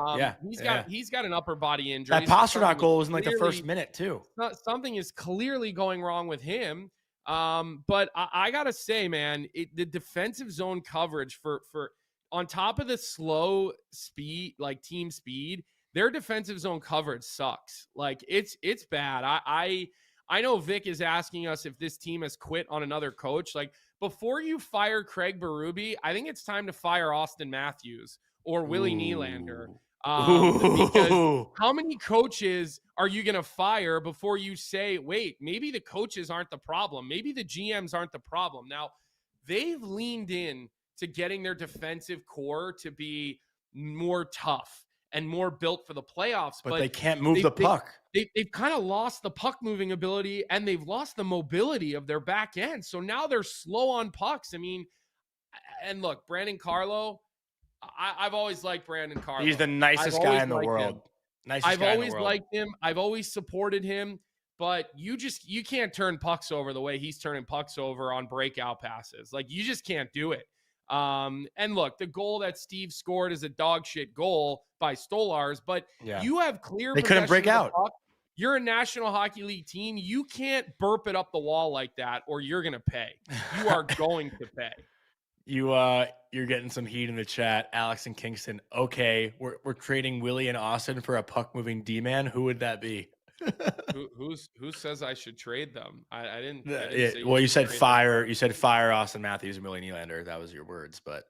B: He's got an upper body injury.
A: That Pastrnak goal was in like the first minute too.
B: Something is clearly going wrong with him. But I gotta say, man, the defensive zone coverage for on top of the slow speed, like team speed, their defensive zone coverage sucks. Like, it's bad. I know Vic is asking us if this team has quit on another coach. Like, before you fire Craig Berube, I think it's time to fire Austin Matthews or Willie Nylander. Because how many coaches are you going to fire before you say, wait, maybe the coaches aren't the problem. Maybe the GMs aren't the problem. Now, they've leaned in to getting their defensive core to be more tough and more built for the playoffs.
A: But they can't move the puck.
B: They've kind of lost the puck moving ability, and they've lost the mobility of their back end. So now they're slow on pucks. I mean, and look, Brandon Carlo, I've always liked Brandon Carlo.
A: He's the nicest guy in the world.
B: I've always liked him. I've always supported him. But you can't turn pucks over the way he's turning pucks over on breakout passes. Like, you just can't do it. And look, the goal that Steve scored is a dog shit goal by Stolarz, but you have clear.
A: They couldn't break out.
B: You're a National Hockey League team. You can't burp it up the wall like that, or you're going to pay. You are going to pay.
A: You're getting some heat in the chat. Alex and Kingston. Okay, we're trading Willie and Austin for a puck moving D-man. Who would that be?
B: Who says I should trade them? I didn't say
A: well, you said fire. Them. You said fire Austin Matthews and Willie Nylander. That was your words, but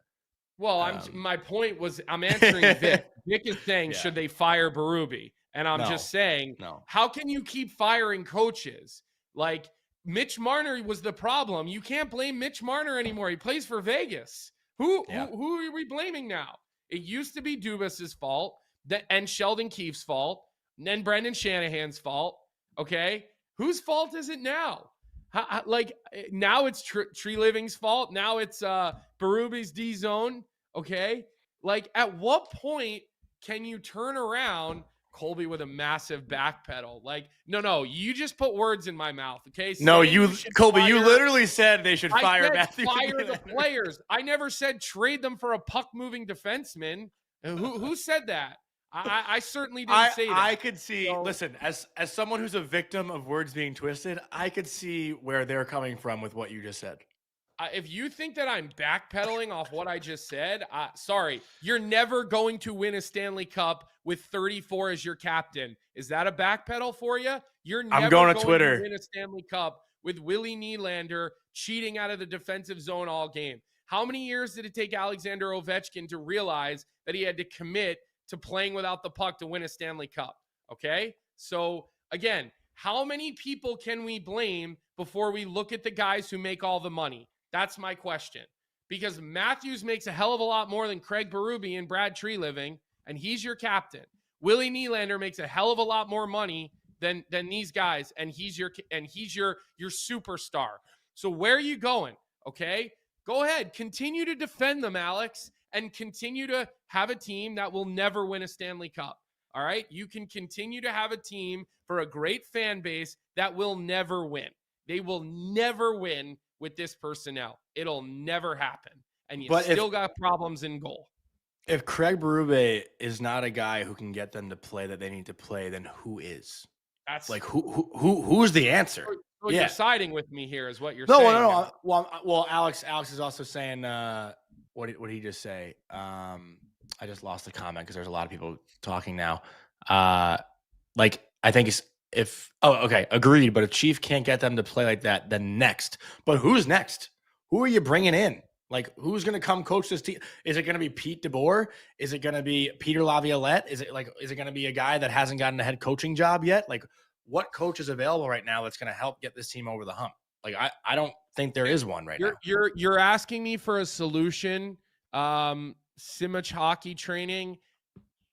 B: my point was I'm answering Vic. Vic is saying should they fire Berube, and I'm just saying how can you keep firing coaches? Like, Mitch Marner was the problem. You can't blame Mitch Marner anymore. He plays for Vegas. Who are we blaming now? It used to be Dubas's fault and Sheldon Keefe's fault. And then Brendan Shanahan's fault. Okay. Whose fault is it now? Now it's Tree Living's fault. Now it's Berube's D zone. Okay. Like, at what point can you turn around Colby with a massive back pedal? Like, no, you just put words in my mouth. Okay.
A: No, Colby, you literally said they should fire Matthews.
B: Fire the players. I never said trade them for a puck moving defenseman. Who said that? I certainly didn't say that.
A: I could see, listen, as someone who's a victim of words being twisted, I could see where they're coming from with what you just said.
B: If you think that I'm backpedaling off what I just said, sorry, you're never going to win a Stanley Cup with 34 as your captain. Is that a backpedal for you? You're never going to win a Stanley Cup with Willie Nylander cheating out of the defensive zone all game. How many years did it take Alexander Ovechkin to realize that he had to commit to playing without the puck to win a Stanley Cup? Okay. So again, how many people can we blame before we look at the guys who make all the money? That's my question. Because Matthews makes a hell of a lot more than Craig Berube and Brad Treliving, and he's your captain. Willie Nylander makes a hell of a lot more money than these guys, and he's your superstar. So where are you going? Okay, go ahead, continue to defend them, Alex, and continue to have a team that will never win a Stanley Cup. All right, you can continue to have a team for a great fan base that will never win. They will never win with this personnel. It'll never happen, and you still got problems in goal.
A: If Craig Berube is not a guy who can get them to play that they need to play, then who is?
B: That's
A: like who's the answer?
B: So you're siding with me here, is what you're saying.
A: No. Well, Alex is also saying what did he just say? I just lost the comment because there's a lot of people talking now. Like I think agreed. But if Chief can't get them to play like that, then next. But who's next? Who are you bringing in? Like, who's going to come coach this team? Is it going to be Pete DeBoer? Is it going to be Peter Laviolette? Is it going to be a guy that hasn't gotten a head coaching job yet? Like, what coach is available right now that's going to help get this team over the hump? Like, I don't think there is one right now.
B: You're asking me for a solution. Simich hockey training.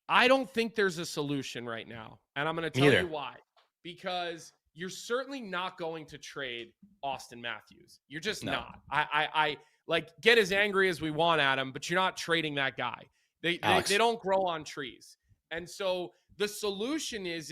B: I don't think there's a solution right now. And I'm going to tell you why. Because you're certainly not going to trade Austin Matthews. You're just not. I like, get as angry as we want at him, but you're not trading that guy. They don't grow on trees. And so the solution is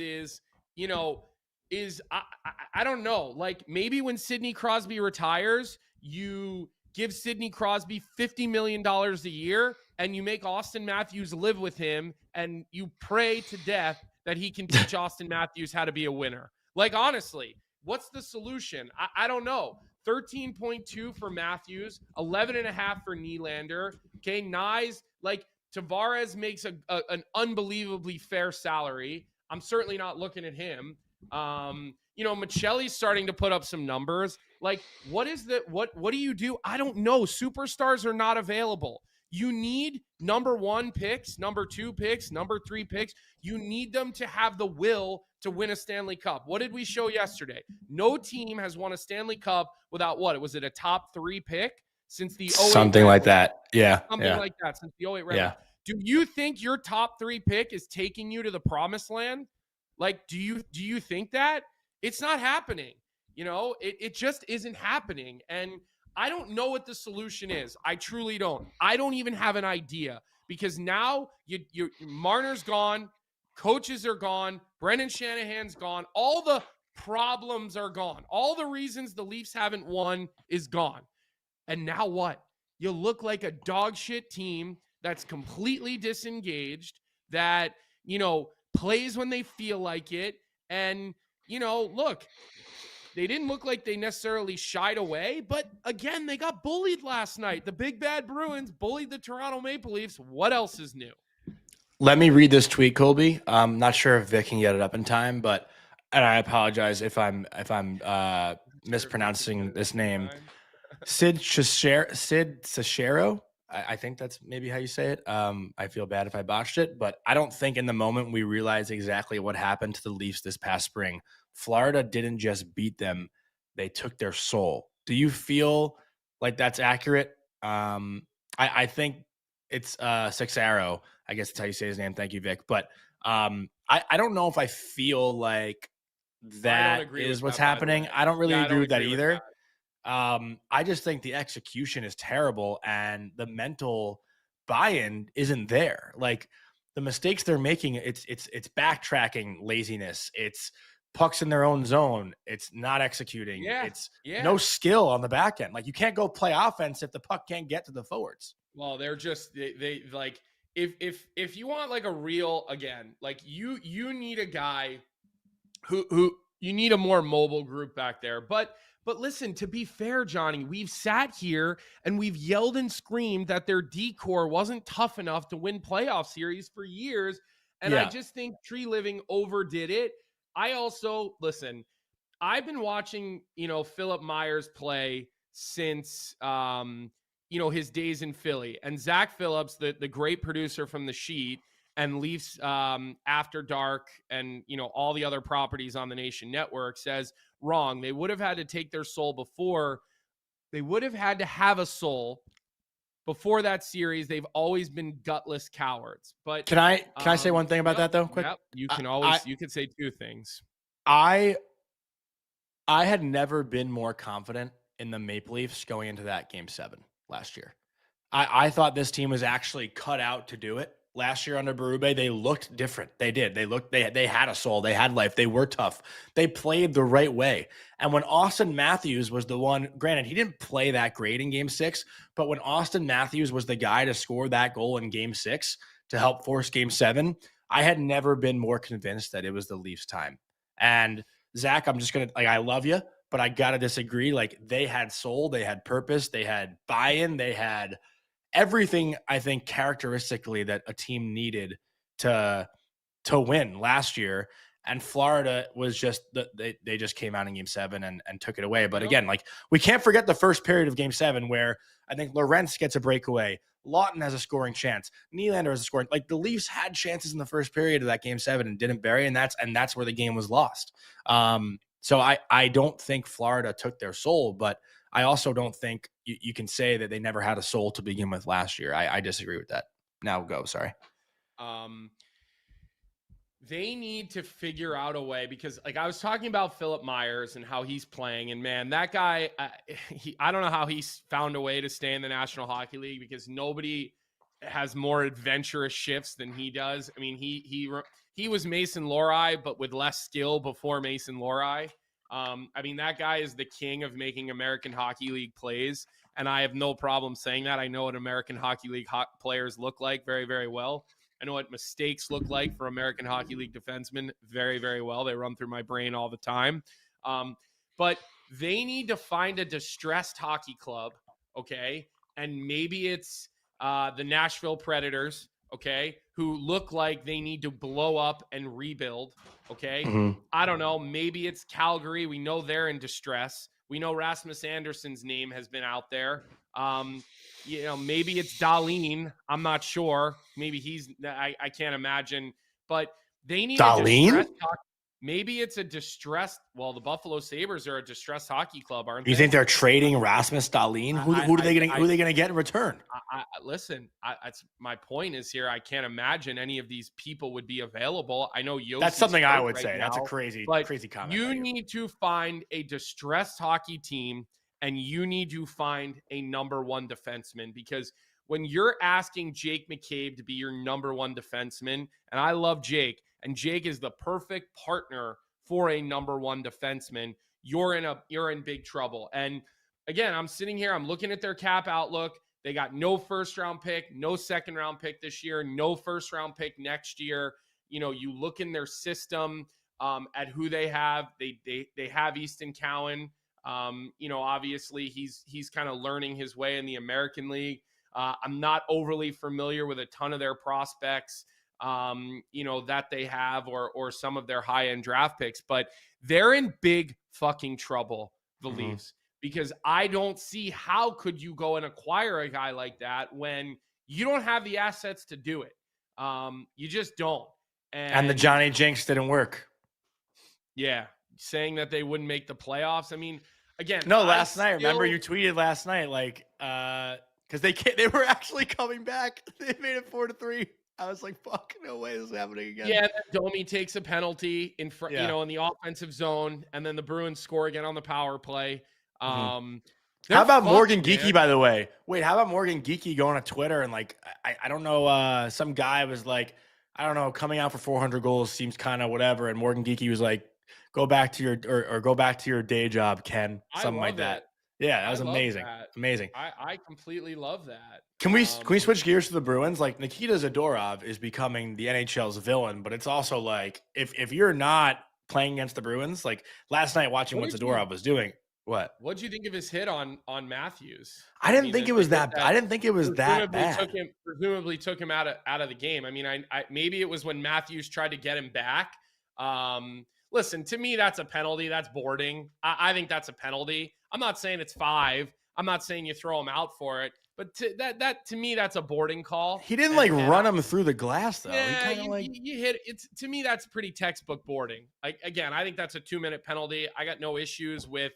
B: I don't know, like maybe when Sidney Crosby retires, you give Sidney Crosby $50 million a year and you make Austin Matthews live with him and you pray to death that he can teach Austin Matthews how to be a winner. Like, honestly, what's the solution? I don't know. 13.2 for Matthews, 11.5 for Nylander. Okay, Nyes, like Tavares makes an unbelievably fair salary. I'm certainly not looking at him. Michelli's starting to put up some numbers. Like, what do you do? I don't know. Superstars are not available. You need number 1 picks, number 2 picks, number 3 picks. You need them to have the will to win a Stanley Cup. What did we show yesterday? No team has won a Stanley Cup without what? Was it a top 3 pick since the 08
A: something like that? Yeah.
B: Something like that since the 08 Red Wings. Do you think your top 3 pick is taking you to the promised land? Like, do you think that? It's not happening. It just isn't happening. And I don't know what the solution is. I truly don't. I don't even have an idea because now Marner's gone, coaches are gone, Brendan Shanahan's gone, all the problems are gone. All the reasons the Leafs haven't won is gone. And now what? You look like a dog shit team that's completely disengaged, that, plays when they feel like it. And, look, they didn't look like they necessarily shied away, but again, they got bullied last night. The big bad Bruins bullied the Toronto Maple Leafs. What else is new?
A: Let me read this tweet, Colby. I'm not sure if Vic can get it up in time, and I apologize if I'm mispronouncing this name. Sid Sachero. I think that's maybe how you say it. I feel bad if I botched it, but I don't think in the moment we realize exactly what happened to the Leafs this past spring. Florida didn't just beat them. They took their soul. Do you feel like that's accurate? I think it's Sexaro. I guess that's how you say his name. Thank you, Vic. But I don't know if I feel like that is what's happening. I don't really agree with that either. I just think the execution is terrible and the mental buy-in isn't there. Like, the mistakes they're making, it's backtracking laziness. It's pucks in their own zone. It's not executing. It's no skill on the back end. Like, you can't go play offense if the puck can't get to the forwards.
B: Well, they're just they like, if you want like a real, again, like you need a guy who you need a more mobile group back there. But listen, to be fair, Johnny, we've sat here and we've yelled and screamed that their D-core wasn't tough enough to win playoff series for years. And I just think Treliving overdid it. I also, listen, I've been watching, Philip Myers play since, his days in Philly. And Zach Phillips, the great producer from The Sheet and Leafs After Dark and, all the other properties on the Nation Network, says wrong. They would have had to take their soul before. They would have had to have a soul before that series. They've always been gutless cowards. But
A: Can I say one thing about that though? Quick.
B: Yep. You can always you could say two things.
A: I had never been more confident in the Maple Leafs going into that Game 7 last year. I thought this team was actually cut out to do it. Last year under Berube, they looked different. They did. They had a soul. They had life. They were tough. They played the right way. And when Austin Matthews was the one, granted, he didn't play that great in Game 6, but when Austin Matthews was the guy to score that goal in Game 6 to help force Game 7, I had never been more convinced that it was the Leafs' time. And Zach, I'm just going to, I love you, but I got to disagree. They had soul. They had purpose. They had buy-in. They had everything, I think, characteristically that a team needed to win last year. And Florida was just they just came out in Game 7 and took it away. But again, we can't forget the first period of Game 7 where I think Lorentz gets a breakaway. Lawton has a scoring chance. Nylander has a scoring. The Leafs had chances in the first period of that Game 7 and didn't bury, and that's where the game was lost. So I don't think Florida took their soul, but I also don't think you can say that they never had a soul to begin with last year. I disagree with that. Now go. Sorry.
B: They need to figure out a way, because I was talking about Philip Myers and how he's playing, and man, that guy, I don't know how he's found a way to stay in the National Hockey League, because nobody has more adventurous shifts than he does. I mean, he was Mason Lohrei, but with less skill before Mason Lohrei. I mean, that guy is the king of making American Hockey League plays, and I have no problem saying that. I know what American Hockey League players look like very, very well. I know what mistakes look like for American Hockey League defensemen very, very well. They run through my brain all the time. But they need to find a distressed hockey club, okay? And maybe it's the Nashville Predators, okay, who look like they need to blow up and rebuild, okay?
A: Mm-hmm.
B: I don't know. Maybe it's Calgary. We know they're in distress. We know Rasmus Anderson's name has been out there. Maybe it's Dahlin. I'm not sure. Maybe I can't imagine. But they need
A: Dahlin?
B: Maybe it's a distressed. Well, the Buffalo Sabres are a distressed hockey club, aren't they?
A: You think they're trading Rasmus Dahlin? Who are they going to get in return?
B: Listen, my point is here. I can't imagine any of these people would be available. I know
A: that's something I would
B: right
A: say.
B: Now,
A: that's a crazy comment.
B: You need to find a distressed hockey team, and you need to find a number one defenseman, because when you're asking Jake McCabe to be your number one defenseman, and I love Jake, and Jake is the perfect partner for a number one defenseman, you're in big trouble. And again, I'm sitting here, I'm looking at their cap outlook. They got no first round pick, no second round pick this year, no first round pick next year. You look in their system at who they have. They have Easton Cowan. Obviously he's kind of learning his way in the American League. I'm not overly familiar with a ton of their prospects, that they have or some of their high-end draft picks, but they're in big fucking trouble, the Leafs, because I don't see how could you go and acquire a guy like that when you don't have the assets to do it. You just don't.
A: And the Johnny Jinx didn't work.
B: Yeah. Saying that they wouldn't make the playoffs. I mean, again,
A: no, last night, remember you tweeted last night, because they were actually coming back. They made it 4-3. I was like, fuck, no way this is happening again.
B: Yeah, Domi takes a penalty in front, in the offensive zone, and then the Bruins score again on the power play.
A: How about Morgan Geekie, by the way? Wait, how about Morgan Geekie going to Twitter and I don't know, some guy was like, I don't know, coming out for 400 goals seems kind of whatever, and Morgan Geekie was like, go back to your day job, Ken. Something like that. Yeah, that was amazing. Amazing.
B: I completely love that.
A: Can we switch gears to the Bruins? Nikita Zadorov is becoming the NHL's villain, but it's also if you're not playing against the Bruins, last night watching what Zadorov was doing. What'd
B: you think of his hit on Matthews?
A: I didn't think it was that bad.
B: Presumably took him out of the game. I mean, I maybe it was when Matthews tried to get him back. Listen, to me, that's a penalty. That's boarding. I think that's a penalty. I'm not saying it's 5. I'm not saying you throw him out for it. But that to me, that's a boarding call.
A: He didn't
B: And
A: run him through the glass though.
B: yeah,
A: He kind of
B: you hit it's to me that's pretty textbook boarding. Like again, I think that's a 2-minute penalty. I got no issues with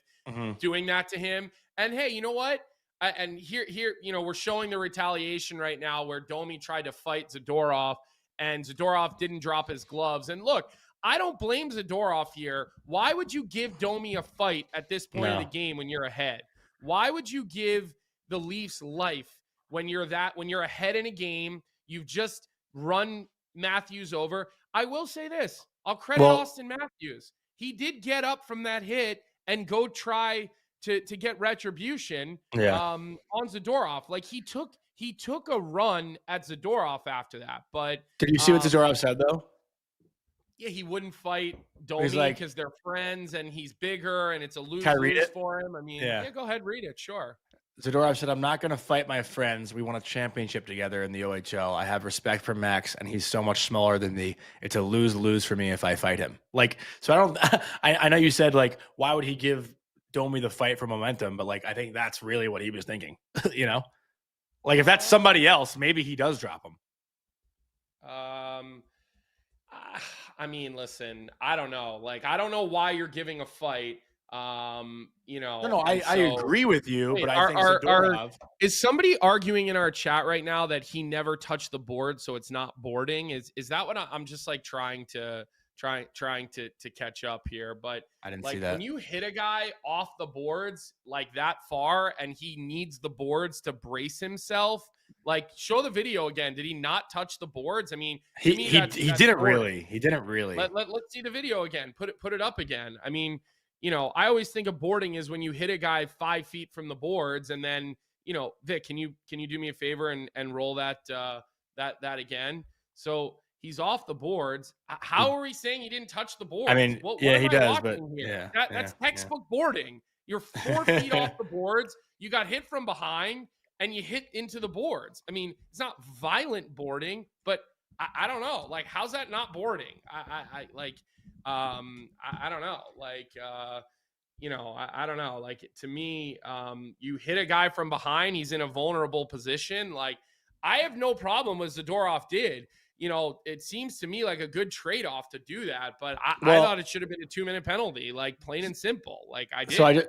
B: doing that to him. And hey, you know what? And here, we're showing the retaliation right now where Domi tried to fight Zadorov and Zadorov didn't drop his gloves. And look, I don't blame Zadorov here. Why would you give Domi a fight at this point of the game when you're ahead? Why would you give the Leafs life when you're ahead in a game? You've just run Matthews over. I will say this. I'll credit Austin Matthews. He did get up from that hit and go try to get retribution on Zadorov. Like he took a run at Zadorov after that. But
A: did you see what Zadorov said though?
B: Yeah, he wouldn't fight Domi because they're friends and he's bigger and it's a lose-lose for him. I mean, yeah, go ahead, read it. Sure.
A: Zadorov said, "I'm not going to fight my friends. We won a championship together in the OHL. I have respect for Max, and he's so much smaller than me. It's a lose-lose for me if I fight him." Like, so I don't. I know you said like, why would he give Domi the fight for momentum? But like, I think that's really what he was thinking. Like if that's somebody else, maybe he does drop him.
B: I mean, listen, I don't know. Like, I don't know why you're giving a fight.
A: No, I agree with you, but I think Zadorov.
B: Is somebody arguing in our chat right now that he never touched the board, so it's not boarding? Is that what I'm just like trying to catch up here? But
A: I didn't see that.
B: When you hit a guy off the boards like that far and he needs the boards to brace himself, like show the video again. Did he not touch the boards? I mean,
A: he didn't really. He didn't really.
B: Let's see the video again. Put it up again. I mean, I always think of boarding is when you hit a guy 5 feet from the boards, and then Vic, can you do me a favor and roll that again? So he's off the boards. How are we saying he didn't touch the boards?
A: I mean, he does, but
B: here? That's textbook boarding. You're 4 feet off the boards. You got hit from behind, and you hit into the boards. I mean, it's not violent boarding, but I don't know. Like, how's that not boarding? I don't know. Like, I don't know. Like, to me, you hit a guy from behind. He's in a vulnerable position. Like, I have no problem with Zadorov did. It seems to me like a good trade-off to do that. But I thought it should have been a 2-minute penalty, like plain and simple. Like I did.
A: So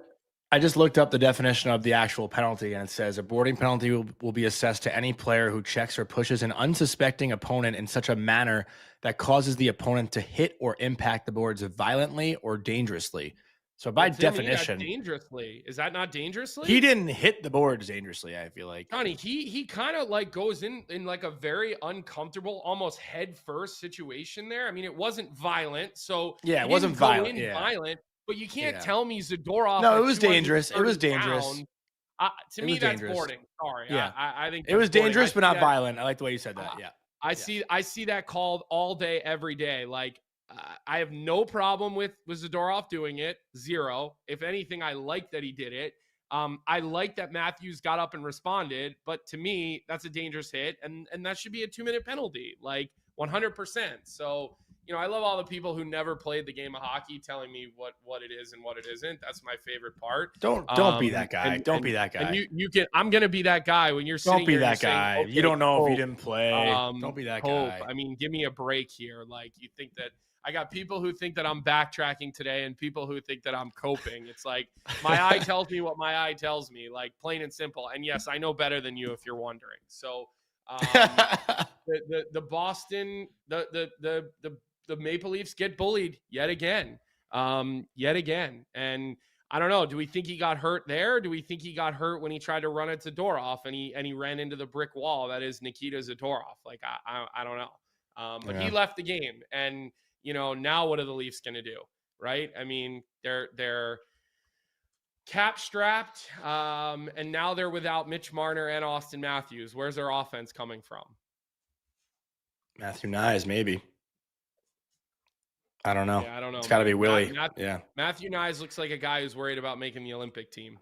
A: I just looked up the definition of the actual penalty, and it says a boarding penalty will be assessed to any player who checks or pushes an unsuspecting opponent in such a manner that causes the opponent to hit or impact the boards violently or dangerously. So by definition,
B: dangerously, is that not dangerously?
A: He didn't hit the boards dangerously, I feel like.
B: Connie, he kind of like goes in like a very uncomfortable, almost head first situation there. I mean, it wasn't violent, so
A: yeah, it wasn't violent.
B: Violent. But you can't tell me Zadorov.
A: No, it was dangerous. It was dangerous.
B: To me, that's boarding. Sorry.
A: Yeah.
B: I think
A: it was dangerous, but not violent. I like the way you said that. Yeah.
B: I see that called all day, every day. Like, I have no problem with Zadorov doing it. Zero. If anything, I like that he did it. I like that Matthews got up and responded. But to me, that's a dangerous hit. And that should be a 2-minute penalty, like 100%. So, I love all the people who never played the game of hockey telling me what it is and what it isn't. That's my favorite part.
A: Don't be that guy. Don't be that guy.
B: And you can. I'm gonna be that guy when you're sitting.
A: Don't be that guy.
B: Saying, okay,
A: you don't know if he didn't play. Don't be that guy.
B: I mean, give me a break here. Like, you think that I got people who think that I'm backtracking today, and people who think that I'm coping. It's like my eye tells me what my eye tells me, like plain and simple. And yes, I know better than you if you're wondering. So, the Boston the Maple Leafs get bullied yet again. And I don't know. Do we think he got hurt there? Do we think he got hurt when he tried to run at Zadorov and he ran into the brick wall? That is Nikita Zadorov. Like, I don't know. But he left the game, and now what are the Leafs going to do? Right? I mean, they're cap strapped, and now they're without Mitch Marner and Austin Matthews. Where's their offense coming from?
A: Matthew Knies, maybe. I don't know.
B: Yeah, I don't know.
A: It's got to be Willie.
B: Matthew Knies looks like a guy who's worried about making the Olympic team.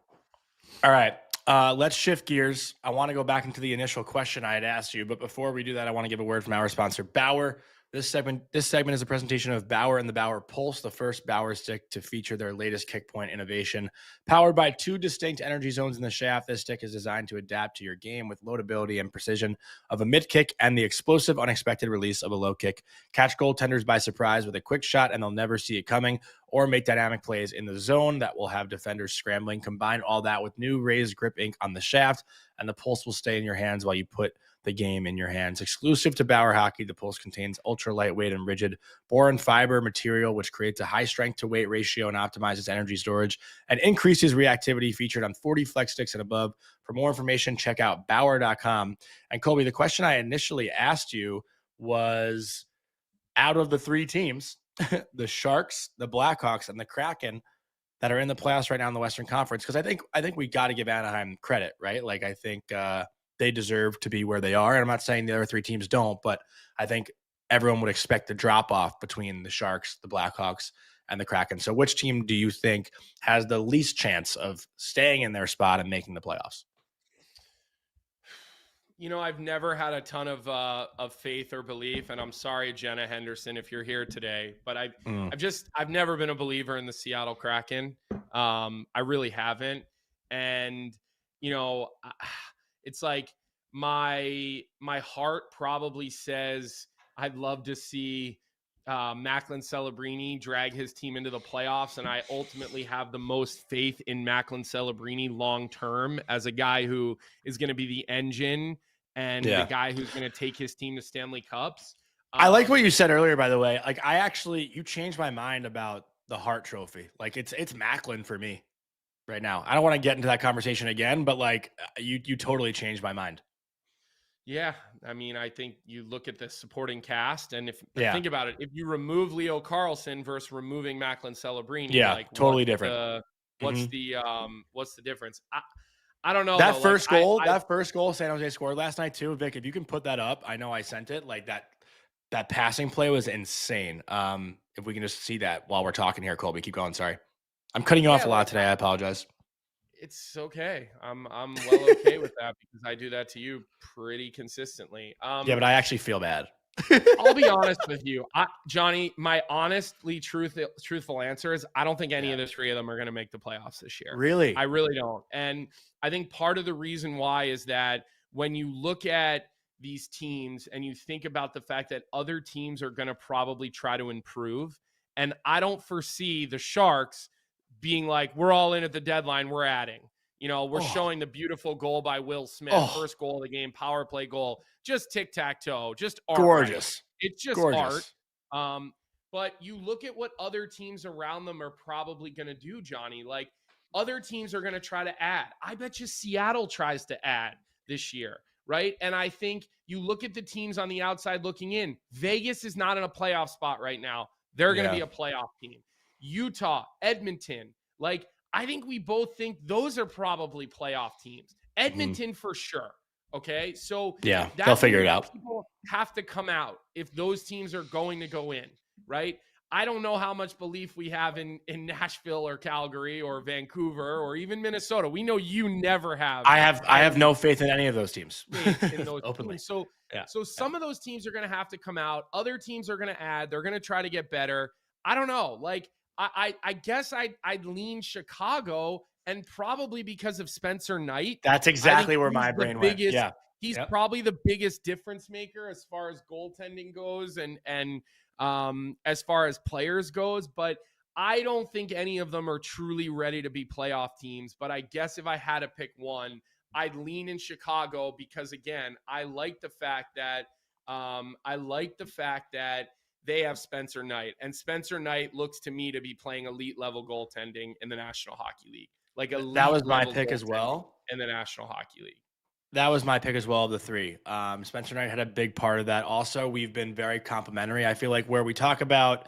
A: All right. Let's shift gears. I want to go back into the initial question I had asked you. But before we do that, I want to give a word from our sponsor, Bauer. This segment is a presentation of Bauer and the Bauer Pulse, the first Bauer stick to feature their latest kick point innovation. Powered by 2 distinct energy zones in the shaft, this stick is designed to adapt to your game with loadability and precision of a mid kick and the explosive, unexpected release of a low kick. Catch goaltenders by surprise with a quick shot and they'll never see it coming, or make dynamic plays in the zone that will have defenders scrambling. Combine all that with new raised grip ink on the shaft, and the Pulse will stay in your hands while you put the game in your hands. Exclusive to Bauer Hockey, the Pulse contains ultra lightweight and rigid boron fiber material, which creates a high strength to weight ratio and optimizes energy storage and increases reactivity. Featured on 40 flex sticks and above. For more information, check out Bauer.com. And Colby, the question I initially asked you was, out of the 3 teams, the Sharks, the Blackhawks, and the Kraken that are in the playoffs right now in the Western Conference, because I think we got to give Anaheim credit, right? Like, I think they deserve to be where they are. And I'm not saying the other 3 teams don't, but I think everyone would expect a drop off between the Sharks, the Blackhawks, and the Kraken. So which team do you think has the least chance of staying in their spot and making the playoffs?
B: You know, I've never had a ton of faith or belief, and I'm sorry, Jenna Henderson, if you're here today, but I've never been a believer in the Seattle Kraken. I really haven't. And, you know, it's like my heart probably says I'd love to see Macklin Celebrini drag his team into the playoffs, and I ultimately have the most faith in Macklin Celebrini long term as a guy who is going to be the engine and the guy who's going to take his team to Stanley Cups.
A: I like what you said earlier, by the way. Like, you changed my mind about the Hart Trophy. Like, it's Macklin for me right now. I don't want to get into that conversation again, but like, you totally changed my mind.
B: Yeah, I mean, I think you look at the supporting cast, and think about it, if you remove Leo Carlsson versus removing Macklin Celebrini, like,
A: totally different.
B: What's the difference? I don't know.
A: That first goal, San Jose scored last night too, Vic. If you can put that up, I know I sent it. Like, that passing play was insane. If we can just see that while we're talking here, Colby, keep going. Sorry, I'm cutting you off a lot today. I apologize.
B: It's okay. I'm well okay with that because I do that to you pretty consistently.
A: Yeah, but I actually feel bad.
B: I'll be honest with you, Johnny. My honestly truthful answer is I don't think any of the 3 of them are going to make the playoffs this year.
A: Really?
B: I really don't. And I think part of the reason why is that when you look at these teams and you think about the fact that other teams are going to probably try to improve, and I don't foresee the Sharks being like, we're all in at the deadline, we're adding. You know, we're showing the beautiful goal by Will Smith, first goal of the game, power play goal, just tic-tac-toe, just art.
A: Gorgeous.
B: Right? It's just art. But you look at what other teams around them are probably going to do, Johnny. Like, other teams are going to try to add. I bet you Seattle tries to add this year, right? And I think you look at the teams on the outside looking in. Vegas is not in a playoff spot right now. They're going to be a playoff team. Utah, Edmonton, like, I think we both think those are probably playoff teams. Edmonton for sure. Okay. So
A: they'll figure it out.
B: People have to come out if those teams are going to go in, right? I don't know how much belief we have in Nashville or Calgary or Vancouver or even Minnesota. We know you never have.
A: I have no faith in any of those teams.
B: In those openly. Teams. So some of those teams are going to have to come out. Other teams are going to add. They're going to try to get better. I don't know. Like, I guess I'd lean Chicago, and probably because of Spencer Knight.
A: That's exactly where my brain went. Yeah.
B: He's probably the biggest difference maker as far as goaltending goes and as far as players goes, but I don't think any of them are truly ready to be playoff teams. But I guess if I had to pick one, I'd lean in Chicago because, again, I like the fact that they have Spencer Knight, and Spencer Knight looks to me to be playing elite level goaltending in the National Hockey League. Like,
A: that was my pick as well
B: in the National Hockey League.
A: That was my pick as well of the 3. Spencer Knight had a big part of that. Also, we've been very complimentary. I feel like where we talk about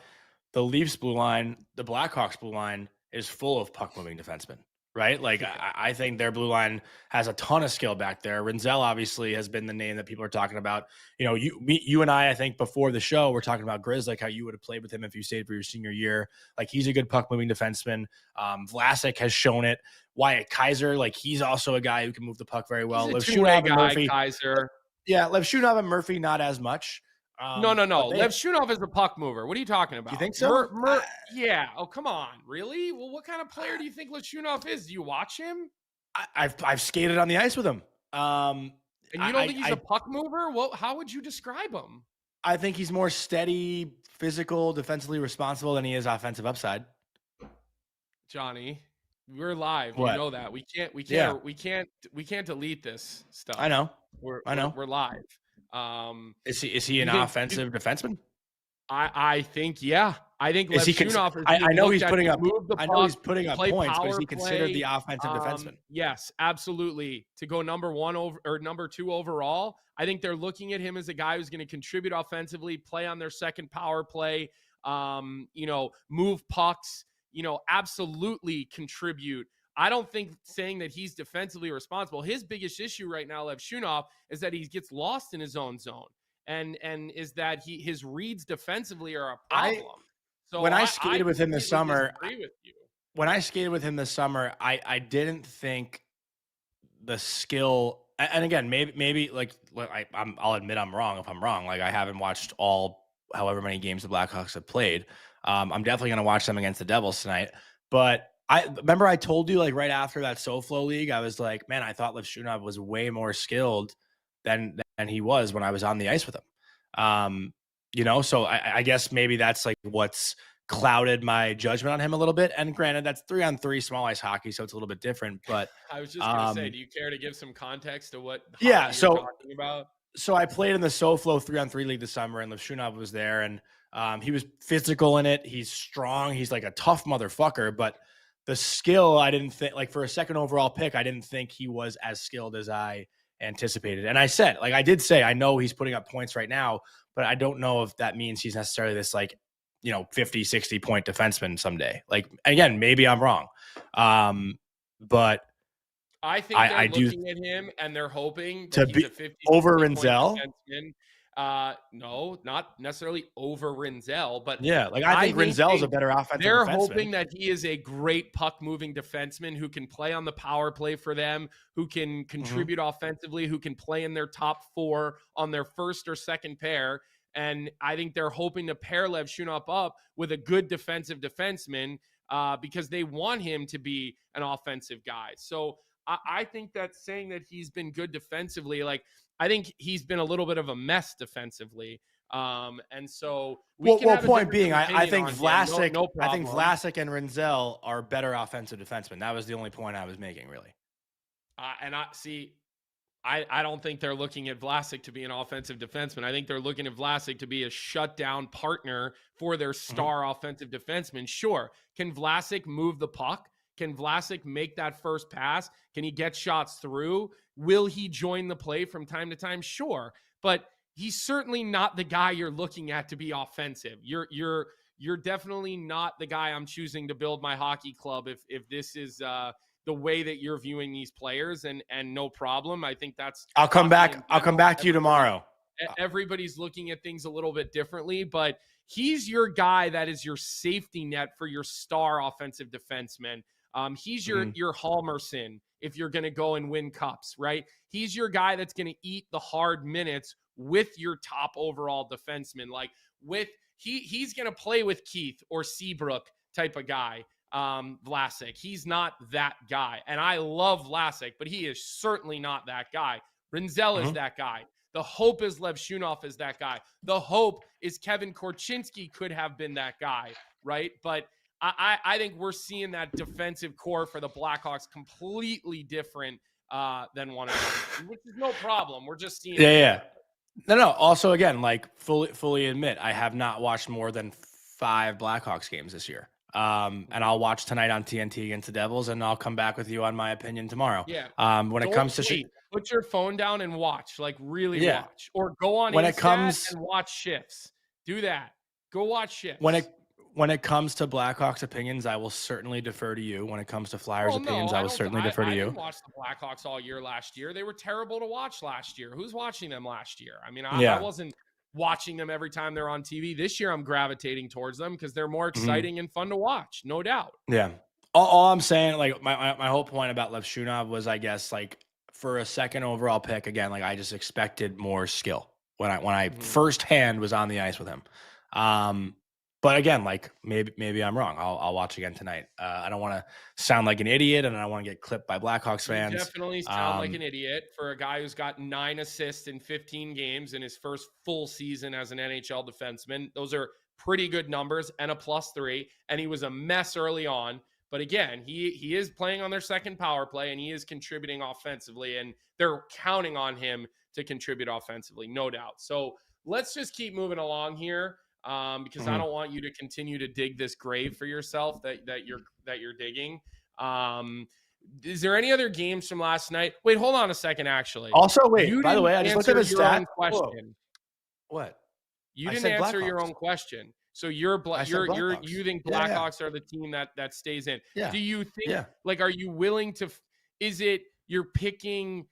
A: the Leafs blue line, the Blackhawks blue line is full of puck moving defensemen. Right? Like, I think their blue line has a ton of skill back there. Rinzel obviously has been the name that people are talking about. You know, you and I think before the show, we're talking about Grizz, like how you would have played with him if you stayed for your senior year. Like, he's a good puck moving defenseman. Vlasic has shown it. Wyatt Kaiser, like, he's also a guy who can move the puck very well.
B: He's a two-way guy, Kaiser.
A: Yeah, Levshunov and Murphy, not as much.
B: No, no,
A: But
B: no. Lev Shunov is a puck mover. What are you talking about?
A: you think so?
B: Yeah. Oh, come on. Really? Well, what kind of player do you think Lev Shunov is? Do you watch him?
A: I've skated on the ice with him.
B: And you don't think he's a puck mover? Well, how would you describe him?
A: I think he's more steady, physical, defensively responsible than he is offensive upside.
B: Johnny, we're live.
A: What?
B: You know that. We can't delete this stuff.
A: I know.
B: We're live.
A: Is he an offensive defenseman?
B: I think, yeah. I think Lev Shunov is
A: I know he's putting up
B: move the puck,
A: I know he's putting up points, but is he
B: play,
A: considered the offensive defenseman?
B: Yes, absolutely. To go number 2 overall, I think they're looking at him as a guy who's going to contribute offensively, play on their second power play, move pucks, absolutely contribute. I don't think saying that he's defensively responsible. His biggest issue right now, Lev Shunov, is that he gets lost in his own zone. And is that his reads defensively are a problem. So
A: when I skated with him this summer, I didn't think the skill. And again, maybe I'll admit I'm wrong if I'm wrong. Like I haven't watched however many games the Blackhawks have played. I'm definitely going to watch them against the Devils tonight. But I remember I told you like right after that SoFlo league, I was like, man, I thought Lev Shunov was way more skilled than he was when I was on the ice with him. So I guess maybe that's like what's clouded my judgment on him a little bit. And granted, that's 3-on-3 small ice hockey, so it's a little bit different. But
B: I was just gonna say, do you care to give some context to what
A: you're
B: talking about?
A: So I played in the SoFlo 3-on-3 league this summer, and Lev Shunov was there, and he was physical in it. He's strong. He's like a tough motherfucker, but the skill, I didn't think, like for a second overall pick, I didn't think he was as skilled as I anticipated. And I said, like I did say, I know he's putting up points right now, but I don't know if that means he's necessarily this 50, 60 point defenseman someday. Like, again, maybe I'm wrong. But
B: I think they're looking at him and they're hoping
A: to be over Rinzel.
B: No, not necessarily over Rinzel, but
A: yeah, like I think Rinzel's a better offensive
B: They're
A: defenseman.
B: hoping that he is a great puck moving defenseman who can play on the power play for them, who can contribute offensively, who can play in their top 4 on their first or second pair. And I think they're hoping to pair Lev Shunov up with a good defensive defenseman because they want him to be an offensive guy. So I think that saying that he's been good defensively, like I think he's been a little bit of a mess defensively. And so
A: point being, I think Vlasic, I think Vlasic and Rinzel are better offensive defensemen. That was the only point I was making, really.
B: I don't think they're looking at Vlasic to be an offensive defenseman. I think they're looking at Vlasic to be a shutdown partner for their star offensive defenseman. Sure. Can Vlasic move the puck? Can Vlasic make that first pass? Can he get shots through? Will he join the play from time to time? Sure. But he's certainly not the guy you're looking at to be offensive. You're definitely not the guy I'm choosing to build my hockey club if this is the way that you're viewing these players, and no problem. I think that's
A: I'll come back to you tomorrow.
B: Everybody's looking at things a little bit differently, but he's your guy that is your safety net for your star offensive defenseman. He's your Halmerson if you're going to go and win cups, right? He's your guy that's going to eat the hard minutes with your top overall defenseman. Like he's going to play with Keith or Seabrook type of guy. Vlasic, he's not that guy. And I love Vlasic, but he is certainly not that guy. Rinzel is that guy. The hope is Lev Shunov is that guy. The hope is Kevin Korchinski could have been that guy, right? But I think we're seeing that defensive core for the Blackhawks completely different than one another, which is no problem. We're just seeing
A: Yeah. No. Also, again, like fully admit, I have not watched more than 5 Blackhawks games this year. And I'll watch tonight on TNT against the Devils, and I'll come back with you on my opinion tomorrow.
B: Yeah.
A: When it comes to
B: put your phone down and watch, like really watch, or go on Instat and watch shifts. Do that. Go watch shifts.
A: When it comes to Blackhawks opinions, I will certainly defer to you. When it comes to Flyers opinions, I will certainly defer to you.
B: I didn't watch the Blackhawks all year last year. They were terrible to watch last year. Who's watching them last year? I mean, I wasn't watching them every time they're on TV. This year, I'm gravitating towards them because they're more exciting and fun to watch, no doubt.
A: Yeah. All I'm saying, like my whole point about Lev Shunov was, I guess, like for a second overall pick, again, like I just expected more skill. when I firsthand was on the ice with him. But again, like maybe I'm wrong. I'll watch again tonight. I don't want to sound like an idiot, and I don't want to get clipped by Blackhawks fans.
B: You definitely sound like an idiot for a guy who's got 9 assists in 15 games in his first full season as an NHL defenseman. Those are pretty good numbers and a +3. And he was a mess early on. But again, he is playing on their second power play, and he is contributing offensively, and they're counting on him to contribute offensively, no doubt. So let's just keep moving along here, because I don't want you to continue to dig this grave for yourself that you're digging. Is there any other games from last night? Wait, hold on a second. Actually,
A: also, wait. By the way, I just looked at his stat.
B: Question.
A: What?
B: You didn't answer your own question. So you think Blackhawks are the team that stays in?
A: Yeah.
B: Do you think like, are you willing to? Is it you're picking?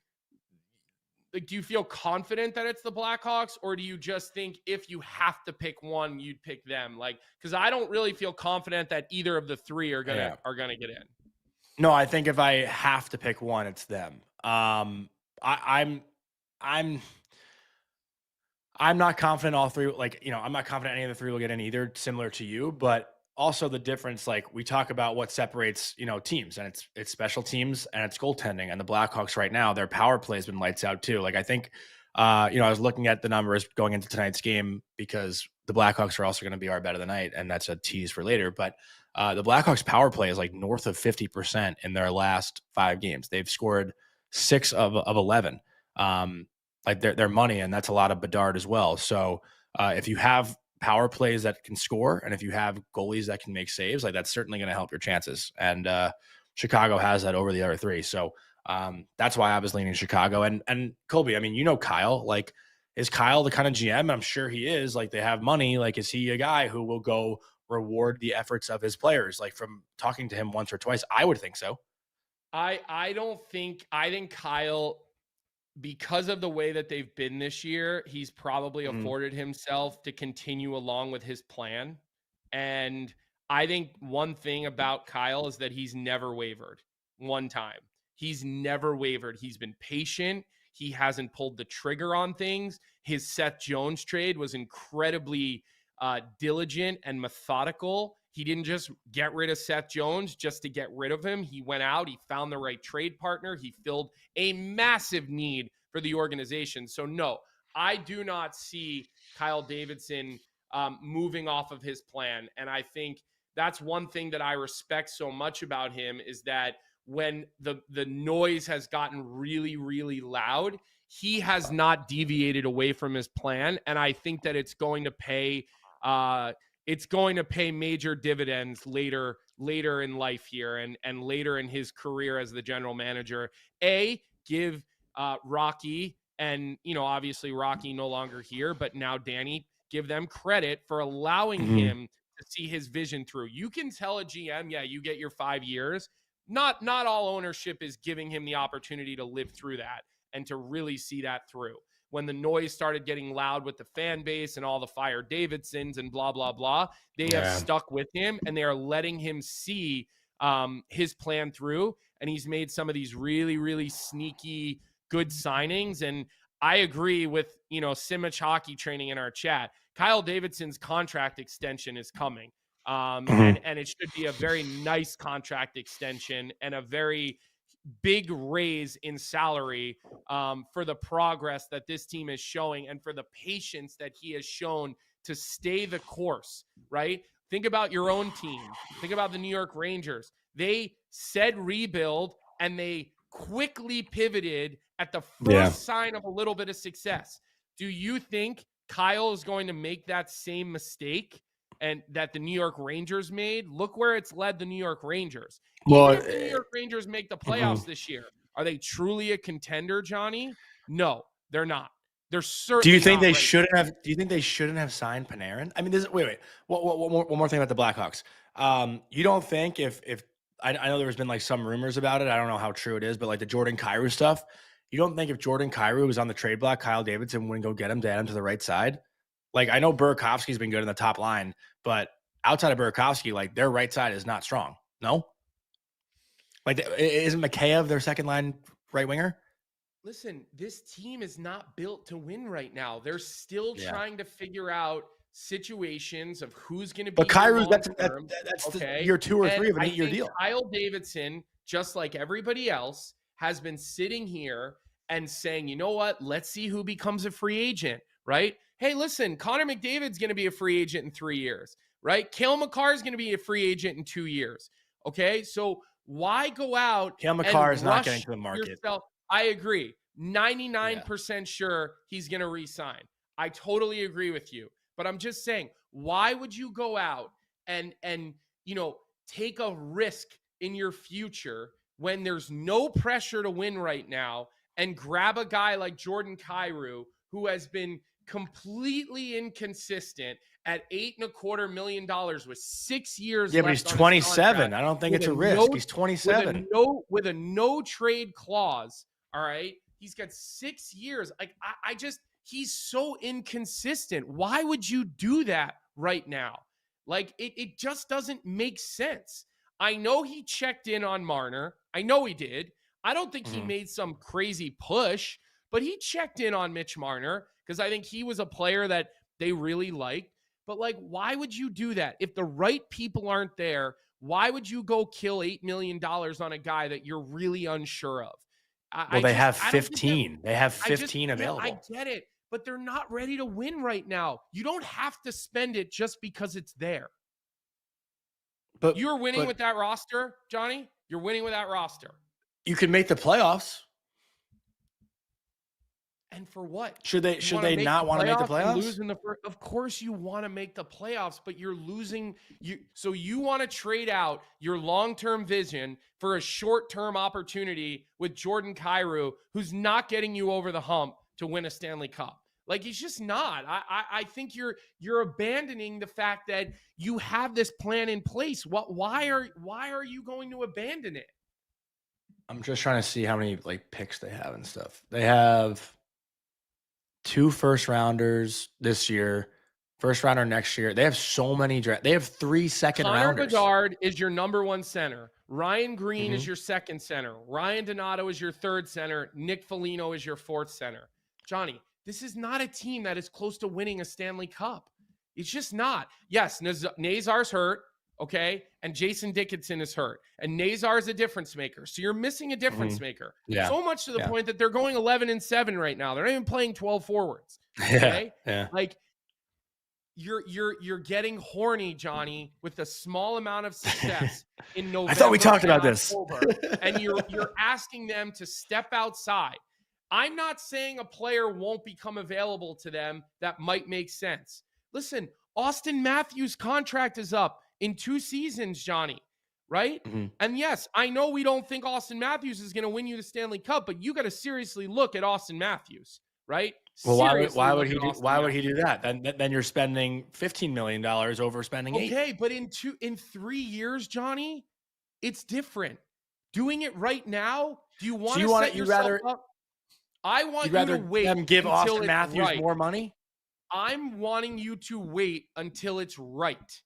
B: Like, do you feel confident that it's the Blackhawks, or do you just think if you have to pick one, you'd pick them? Like, because I don't really feel confident that either of the three are gonna get in.
A: No, I think if I have to pick one, it's them. I'm not confident all three. Like, I'm not confident any of the three will get in either. Similar to you, but also the difference. Like, we talk about what separates teams, and it's special teams and it's goaltending. And the Blackhawks right now, their power play has been lights out too. Like, I think I was looking at the numbers going into tonight's game because the Blackhawks are also going to be our bet of the night, and that's a tease for later. But the Blackhawks power play is like north of 50% in their last 5 games. They've scored 6 of 11. Like their money, and that's a lot of Bedard as well. So if you have power plays that can score, and if you have goalies that can make saves, like that's certainly going to help your chances. And Chicago has that over the other 3. So that's why I was leaning Chicago. And Colby, I mean, Kyle, like, is Kyle the kind of GM? I'm sure he is. Like, they have money. Like, is he a guy who will go reward the efforts of his players? Like, from talking to him once or twice, I would think so.
B: I think Kyle, because of the way that they've been this year, he's probably afforded himself to continue along with his plan. And I think one thing about Kyle is that he's never wavered one time. He's never wavered. He's been patient. He hasn't pulled the trigger on things. His Seth Jones trade was incredibly diligent and methodical. He didn't just get rid of Seth Jones just to get rid of him. He went out, he found the right trade partner. He filled a massive need for the organization. So no, I do not see Kyle Davidson moving off of his plan. And I think that's one thing that I respect so much about him, is that when the noise has gotten really, really loud, he has not deviated away from his plan. And I think that it's going to pay major dividends later in life here and later in his career as the general manager. Give Rocky, and obviously Rocky no longer here, but now Danny, give them credit for allowing him to see his vision through. You can tell a GM, you get your 5 years. Not all ownership is giving him the opportunity to live through that and to really see that through. When the noise started getting loud with the fan base and all the fire Davidsons and blah, blah, blah, they have stuck with him, and they are letting him see his plan through. And he's made some of these really, really sneaky good signings. And I agree with, Simic Hockey Training in our chat. Kyle Davidson's contract extension is coming. And it should be a very nice contract extension and a very big raise in salary for the progress that this team is showing and for the patience that he has shown to stay the course, right? Think about your own team. Think about the New York Rangers. They said rebuild, and they quickly pivoted at the first sign of a little bit of success. Do you think Kyle is going to make that same mistake and that the New York Rangers made? Look where it's led the New York Rangers. Even if the New York Rangers make the playoffs this year, are they truly a contender, Johnny? No, they're not. They're certainly.
A: Do you think they shouldn't have? Do you think they shouldn't have signed Panarin? I mean, wait. One more thing about the Blackhawks. You don't think if I know there's been like some rumors about it. I don't know how true it is, but like the Jordan Kyrou stuff, you don't think if Jordan Kyrou was on the trade block, Kyle Davidson wouldn't go get him to add him to the right side? Like, I know Burakovsky's been good in the top line, but outside of Burakovsky, like, their right side is not strong. No? Like, isn't Mikheyev their second line right winger?
B: Listen, this team is not built to win right now. They're still
A: Yeah.
B: trying to figure out situations of who's going to be
A: But
B: here
A: Kyrie,
B: long term.
A: that's the
B: Okay.
A: year 2 or
B: And
A: 3 of an
B: I
A: 8-year
B: think
A: deal.
B: Kyle Davidson, just like everybody else, has been sitting here and saying, you know what? Let's see who becomes a free agent, right? Hey, listen, Connor McDavid's going to be a free agent in 3 years, right? Cale Makar is going to be a free agent in 2 years. Okay. So why go out
A: Cale
B: and
A: Makar is not
B: rush
A: getting to the market.
B: yourself? I agree. 99% sure he's going to re-sign. I totally agree with you. But I'm just saying, why would you go out and take a risk in your future when there's no pressure to win right now and grab a guy like Jordan Kyrou, who has been completely inconsistent at $8.25 million with 6 years
A: Yeah,
B: left
A: but he's
B: on his
A: 27.
B: contract,
A: I don't think
B: with
A: it's a
B: a
A: risk.
B: no-
A: He's 27.
B: with a no trade clause. All right. He's got 6 years. Like, I just, he's so inconsistent. Why would you do that right now? Like, it just doesn't make sense. I know he checked in on Marner. I know he did. I don't think he made some crazy push, but he checked in on Mitch Marner because I think he was a player that they really liked. But, like, why would you do that? If the right people aren't there, why would you go kill $8 million on a guy that you're really unsure of?
A: Well, they have
B: I don't think that-
A: 15. They have 15
B: Yeah,
A: available.
B: I get it, but they're not ready to win right now. You don't have to spend it just because it's there.
A: But
B: You're winning with that roster, Johnny. You're winning with that roster.
A: you can make the playoffs.
B: And for what?
A: Should they not want to make the playoffs?
B: Lose in the first? Of course you want to make the playoffs, but you're losing. So you want to trade out your long-term vision for a short-term opportunity with Jordan Kyrou, who's not getting you over the hump to win a Stanley Cup. Like, he's just not. I think you're abandoning the fact that you have this plan in place. Why are you going to abandon it?
A: I'm just trying to see how many picks they have and stuff. They have 2 first rounders this year, first rounder next year. They have so many They have 3 second
B: Connor
A: rounders.
B: Bedard is your number 1 center. Ryan Green is your second center. Ryan Donato is your third center. Nick Foligno is your fourth center. Johnny, this is not a team that is close to winning a Stanley Cup. It's just not. Yes, Nazar's hurt, okay? And Jason Dickinson is hurt. And Nazar is a difference maker. So you're missing a difference maker.
A: Yeah.
B: So much to the point that they're going 11-7 right now. They're not even playing 12 forwards. Okay?
A: Yeah.
B: Like, you're getting horny, Johnny, with a small amount of success in November.
A: I thought we talked about
B: October, and you're asking them to step outside. I'm not saying a player won't become available to them that might make sense. Listen, Austin Matthews' contract is up in 2 seasons, Johnny, right? And yes, I know we don't think Austin Matthews is going to win you the Stanley Cup, but you got to seriously look at Austin Matthews, right?
A: Well, why would he do that? Then you're spending $15 million overspending 8.
B: Okay, but in 3 years, Johnny, it's different. Doing it right now, do you want to set yourself up? I want you to wait
A: them give
B: until
A: Austin Matthews more money?
B: I'm wanting you to wait until it's right.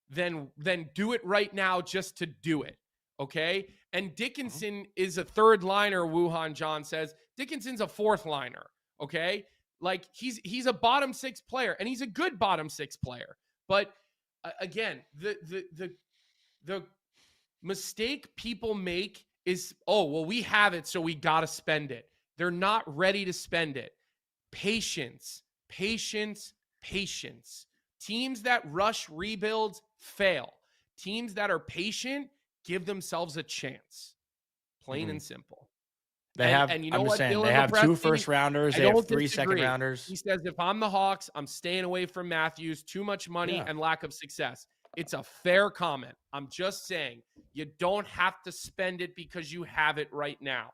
B: Then do it right now just to do it. Okay? And Dickinson is a third liner, Wuhan John says. Dickinson's a fourth liner. Okay? Like, he's a bottom 6 player, and he's a good bottom 6 player. But again, the mistake people make is, oh, well, we have it, so we got to spend it. They're not ready to spend it. Patience. Teams that rush rebuilds fail. Teams that are patient give themselves a chance. Plain and simple.
A: They have 2 first rounders. They have 3 second rounders.
B: He says, if I'm the Hawks, I'm staying away from Matthews. Too much money and lack of success. It's a fair comment. I'm just saying, you don't have to spend it because you have it right now.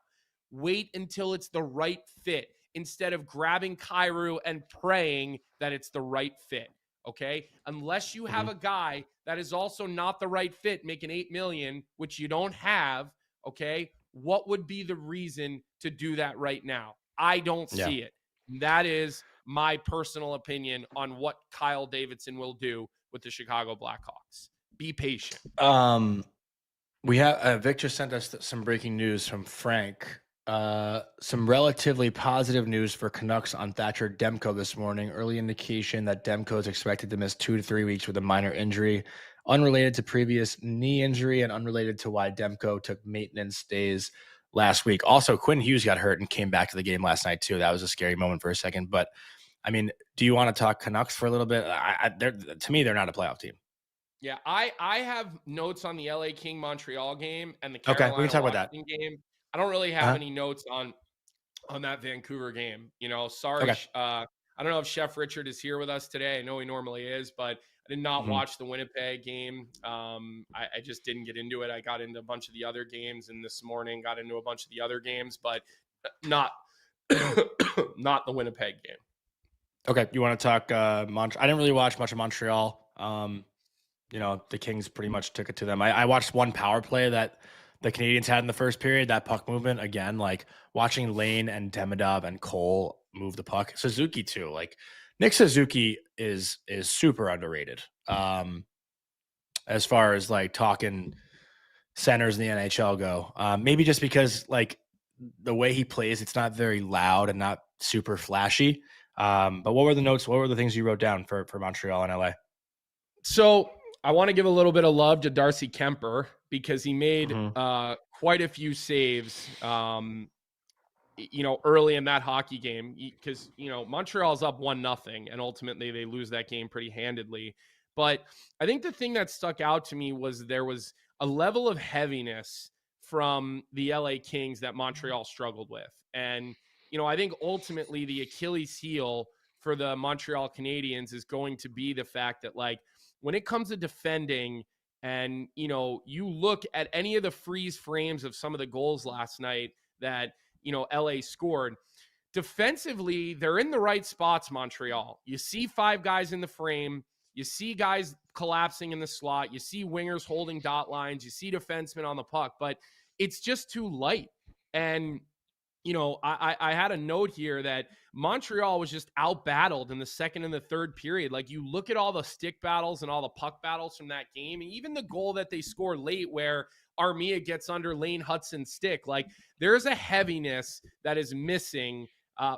B: Wait until it's the right fit instead of grabbing Kyrou and praying that it's the right fit. Okay? Unless you have a guy that is also not the right fit, making $8 million, which you don't have, okay? What would be the reason to do that right now? I don't see it. That is my personal opinion on what Kyle Davidson will do with the Chicago Blackhawks. Be patient.
A: We have Victor sent us some breaking news from Frank. Some relatively positive news for Canucks on Thatcher Demko this morning. Early indication that Demko is expected to miss 2 to 3 weeks with a minor injury, unrelated to previous knee injury and unrelated to why Demko took maintenance days last week. Also, Quinn Hughes got hurt and came back to the game last night too. That was a scary moment for a second. But I mean, do you want to talk Canucks for a little bit? To me, they're not a playoff team.
B: Yeah, I have notes on the LA King Montreal game and the
A: Okay, we can
B: Carolina
A: talk about that.
B: Washington game. I don't really have any notes on that Vancouver game. Sorry.
A: Okay.
B: I don't know if Chef Richard is here with us today. I know he normally is, but I did not watch the Winnipeg game. I just didn't get into it. I got into a bunch of the other games, and this morning got into a bunch of the other games, but not not the Winnipeg game.
A: Okay, you want to talk Montreal? I didn't really watch much of Montreal. The Kings pretty much took it to them. I watched one power play that the Canadians had in the first period, that puck movement. Again, like watching Lane and Demidov and Cole move the puck. Suzuki too. Like Nick Suzuki is super underrated. As far as like talking centers in the NHL go. Maybe just because like the way he plays, it's not very loud and not super flashy. But what were the notes? What were the things you wrote down for Montreal and LA?
B: So I want to give a little bit of love to Darcy Kemper because he made quite a few saves, early in that hockey game because, Montreal's up 1-0 and ultimately they lose that game pretty handedly. But I think the thing that stuck out to me was there was a level of heaviness from the LA Kings that Montreal struggled with. And, I think ultimately the Achilles heel for the Montreal Canadiens is going to be the fact that, like, when it comes to defending and, you look at any of the freeze frames of some of the goals last night that, LA scored, defensively, they're in the right spots, Montreal. You see 5 guys in the frame. You see guys collapsing in the slot. You see wingers holding dot lines. You see defensemen on the puck, but it's just too light. And, I had a note here that Montreal was just out-battled in the second and the third period. Like, you look at all the stick battles and all the puck battles from that game, and even the goal that they score late where Armia gets under Lane Hutson's stick. Like, there's a heaviness that is missing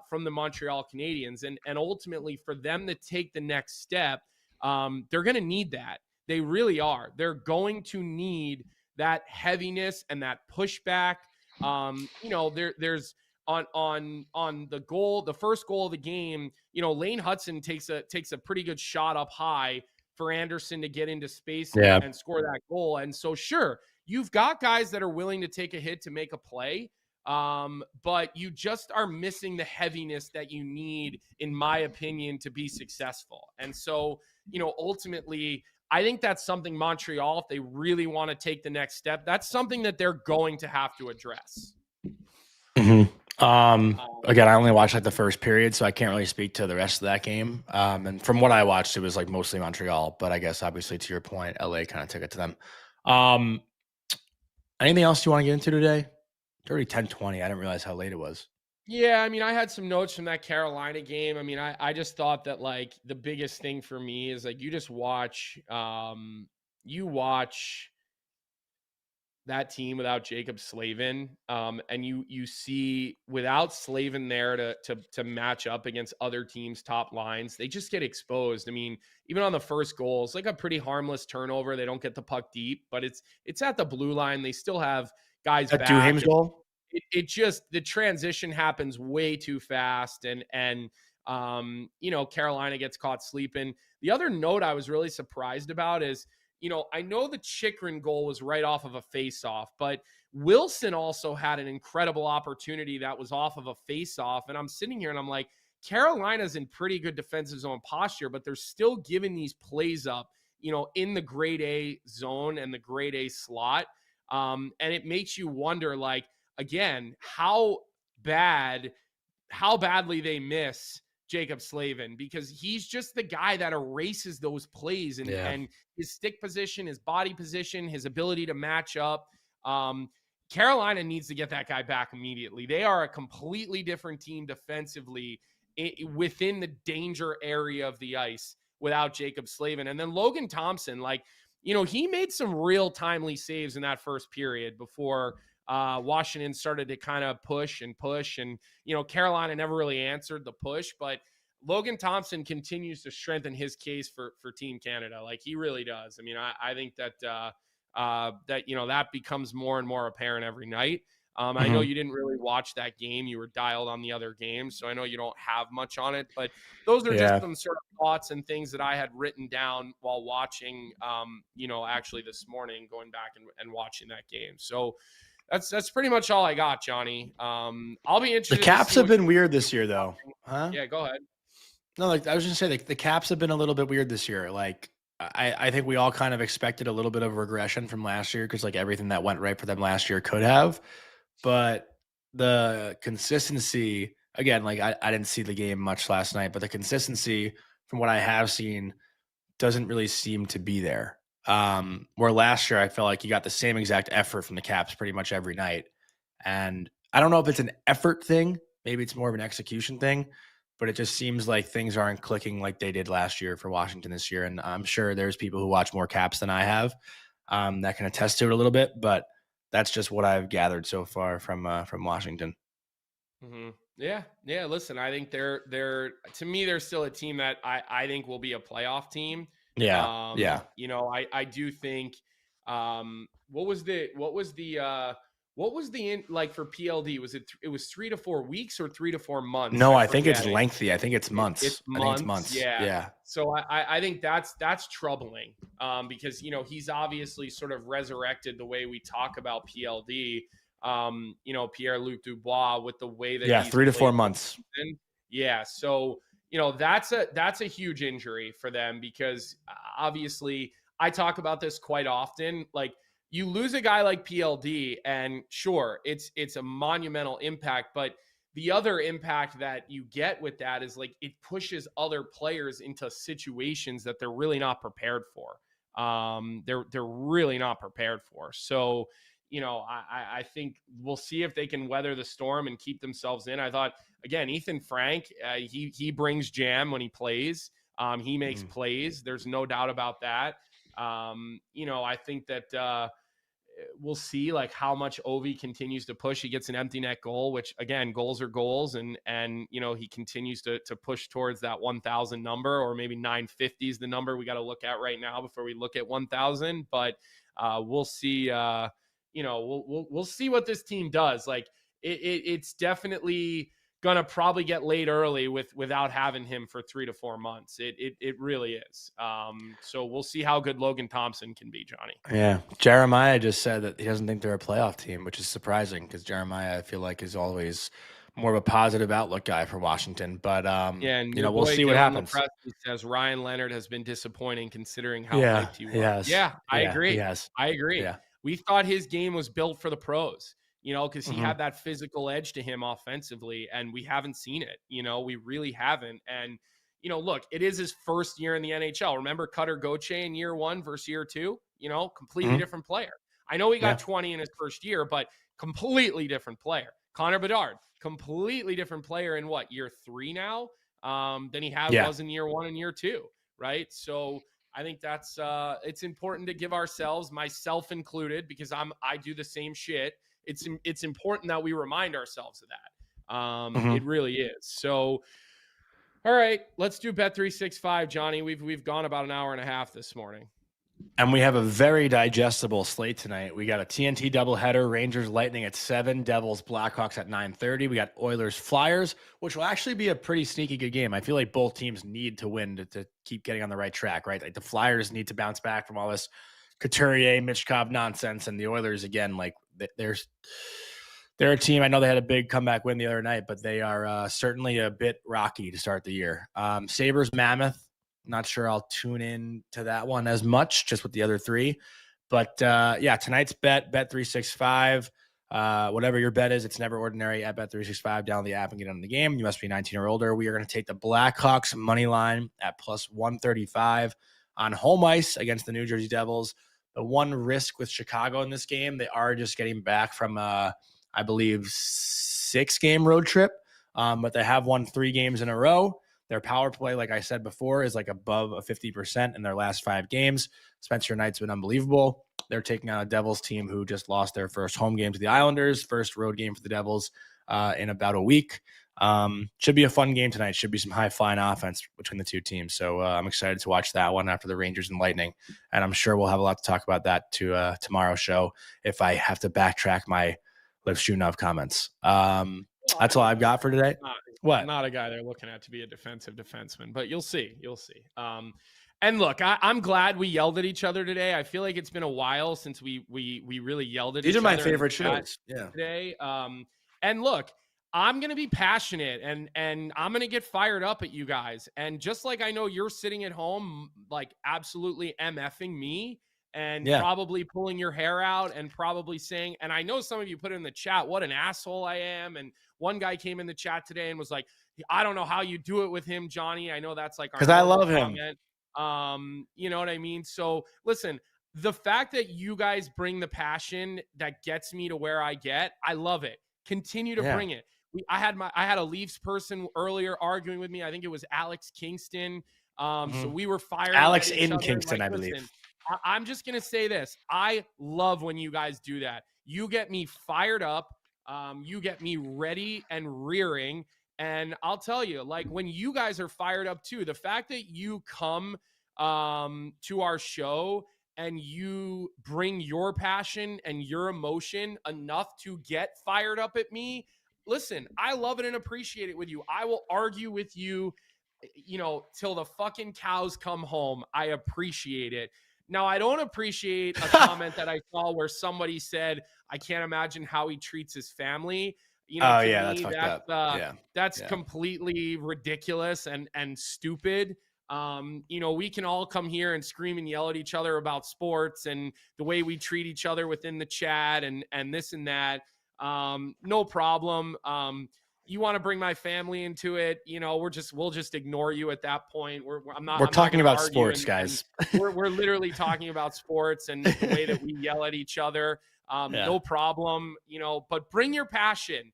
B: from the Montreal Canadiens. And ultimately, for them to take the next step, they're going to need that. They really are. They're going to need that heaviness and that pushback. There's on the goal, the first goal of the game, Lane Hutson takes a pretty good shot up high for Anderson to get into space and score that goal. And so, sure, you've got guys that are willing to take a hit to make a play, but you just are missing the heaviness that you need, in my opinion, to be successful. And so, ultimately, I think that's something Montreal, if they really want to take the next step, that's something that they're going to have to address.
A: Again, I only watched like the first period, so I can't really speak to the rest of that game. And from what I watched, it was like mostly Montreal, but I guess obviously to your point, LA kind of took it to them. Anything else you want to get into today? It's already 10:20. I didn't realize how late it was.
B: Yeah, I mean, I had some notes from that Carolina game. I mean, I just thought that, like, the biggest thing for me is, like, you just watch that team without Jacob Slavin, and you see without Slavin there to match up against other teams' top lines, they just get exposed. I mean, even on the first goal, it's like a pretty harmless turnover. They don't get the puck deep, but it's at the blue line. They still have guys back.
A: Duhaime's goal?
B: It just, the transition happens way too fast, and Carolina gets caught sleeping. The other note I was really surprised about is, I know the Chychrun goal was right off of a faceoff, but Wilson also had an incredible opportunity that was off of a faceoff. And I'm sitting here and I'm like, Carolina's in pretty good defensive zone posture, but they're still giving these plays up, in the grade A zone and the grade A slot. And it makes you wonder, like, again, how badly they miss Jacob Slavin, because he's just the guy that erases those plays and his stick position, his body position, his ability to match up. Carolina needs to get that guy back immediately. They are a completely different team defensively within the danger area of the ice without Jacob Slavin. And then Logan Thompson, like, he made some real timely saves in that first period before Washington started to kind of push, and, Carolina never really answered the push, but Logan Thompson continues to strengthen his case for Team Canada. Like, he really does. I mean, I think that that becomes more and more apparent every night. I know you didn't really watch that game. You were dialed on the other games, so I know you don't have much on it. But those are just some sort of thoughts and things that I had written down while watching, actually this morning, going back and watching that game. So that's pretty much all I got, Johnny. I'll be interested.
A: The Caps have been weird this year, though. Huh?
B: Yeah, go ahead.
A: No, like I was just gonna say, the Caps have been a little bit weird this year. Like, I think we all kind of expected a little bit of regression from last year because, like, everything that went right for them last year could have. But the consistency, again, like I didn't see the game much last night, but the consistency from what I have seen doesn't really seem to be there. Where last year I felt like you got the same exact effort from the Caps pretty much every night. And I don't know if it's an effort thing. Maybe it's more of an execution thing, but it just seems like things aren't clicking like they did last year for Washington this year. And I'm sure there's people who watch more Caps than I have that can attest to it a little bit, but that's just what I've gathered so far from Washington.
B: Mm-hmm. Yeah. Listen, I think they're to me, they're still a team that I think will be a playoff team.
A: Yeah.
B: I do think. What was the like for PLD? It was 3 to 4 weeks or 3 to 4 months?
A: No, I think it's lengthy. I think it's months.
B: It's months. Yeah. So I think that's troubling because, he's obviously sort of resurrected the way we talk about PLD. Pierre-Luc Dubois, with the way that
A: 3 to 4 months.
B: Yeah. So, that's a huge injury for them because obviously I talk about this quite often. Like, you lose a guy like PLD and sure, it's a monumental impact, but the other impact that you get with that is, like, it pushes other players into situations that they're really not prepared for. They're really not prepared for. So, I think we'll see if they can weather the storm and keep themselves in. I thought, again, Ethan Frank, he brings jam when he plays. He makes plays. There's no doubt about that. I think that we'll see, like, how much Ovi continues to push. He gets an empty net goal, which, again, goals are goals, and he continues to push towards that 1,000 number, or maybe 950 is the number we got to look at right now before we look at 1,000. But we'll see. We'll see what this team does. Like, it's definitely gonna probably get laid early without having him for 3 to 4 months. It really is. So we'll see how good Logan Thompson can be, Johnny.
A: Yeah, Jeremiah just said that he doesn't think they're a playoff team, which is surprising because Jeremiah, I feel like, is always more of a positive outlook guy for Washington. But we'll see what happens.
B: He says Ryan Leonard has been disappointing considering how hyped he was. Yeah, I agree. I agree. Yeah. We thought his game was built for the pros, because he had that physical edge to him offensively, and we haven't seen it. We really haven't. And, look, it is his first year in the NHL. Remember Cutter Gauthier in year 1 versus year 2? Completely different player. I know he got 20 in his first year, but completely different player. Connor Bedard, completely different player in year 3 now than he was in year 1 and year 2, right? So I think that's it's important to give ourselves, myself included, because I do the same shit. It's important that we remind ourselves of that. It really is. So, all right, let's do Bet365, Johnny. We've gone about an hour and a half this morning.
A: And we have a very digestible slate tonight. We got a TNT doubleheader, Rangers Lightning at 7, Devils Blackhawks at 9:30. We got Oilers Flyers, which will actually be a pretty sneaky good game. I feel like both teams need to win to keep getting on the right track, right? Like, the Flyers need to bounce back from all this Couturier, Michkov nonsense, and the Oilers, again, like, they're a team. I know they had a big comeback win the other night, but they are certainly a bit rocky to start the year. Sabres Mammoth. Not sure I'll tune in to that one as much, just with the other 3. But tonight's Bet365. Whatever your bet is, it's never ordinary at Bet365. Download the app and get on the game. You must be 19 or older. We are going to take the Blackhawks money line at plus 135 on home ice against the New Jersey Devils. The one risk with Chicago in this game, they are just getting back from, I believe, 6-game road trip, but they have won 3 games in a row. Their power play, like I said before, is like above a 50% in their last 5 games. Spencer Knight's been unbelievable. They're taking on a Devils team who just lost their first home game to the Islanders, first road game for the Devils in about a week. Should be a fun game tonight. Should be some high flying offense between the two teams. So I'm excited to watch that one after the Rangers and Lightning. And I'm sure we'll have a lot to talk about that to tomorrow's show if I have to backtrack my Liv Shunov comments. That's all I've got for today.
B: What? Not a guy they're looking at to be a defensive defenseman, but you'll see. And look, I'm glad we yelled at each other today. I feel like it's been a while since we really yelled at each other.
A: These are my favorite shows.
B: Yeah. Today. And look, I'm going to be passionate and I'm going to get fired up at you guys. And just like I know you're sitting at home, like absolutely MFing me and probably pulling your hair out and probably saying, and I know some of you put in the chat, what an asshole I am. And one guy came in the chat today and was like, I don't know how you do it with him, Johnny. I know that's like,
A: because I love him.
B: You know what I mean? So listen, the fact that you guys bring the passion that gets me to where I get, I love it. Continue to bring it. I had a Leafs person earlier arguing with me. I think it was Alex Kingston. So we were fired.
A: Alex in Kingston, I believe.
B: I'm just going to say this. I love when you guys do that. You get me fired up. You get me ready and rearing. And I'll tell you, like when you guys are fired up too, the fact that you come to our show and you bring your passion and your emotion enough to get fired up at me, listen, I love it and appreciate it with you. I will argue with you, till the fucking cows come home. I appreciate it. Now, I don't appreciate a comment that I saw where somebody said, I can't imagine how he treats his family.
A: That's fucked up.
B: That's completely ridiculous and stupid. We can all come here and scream and yell at each other about sports and the way we treat each other within the chat and this and that. No problem. You want to bring my family into it, we'll just ignore you at that point. We're
A: talking about sports, guys.
B: We're literally talking about sports and the way that we yell at each other. No problem, but bring your passion,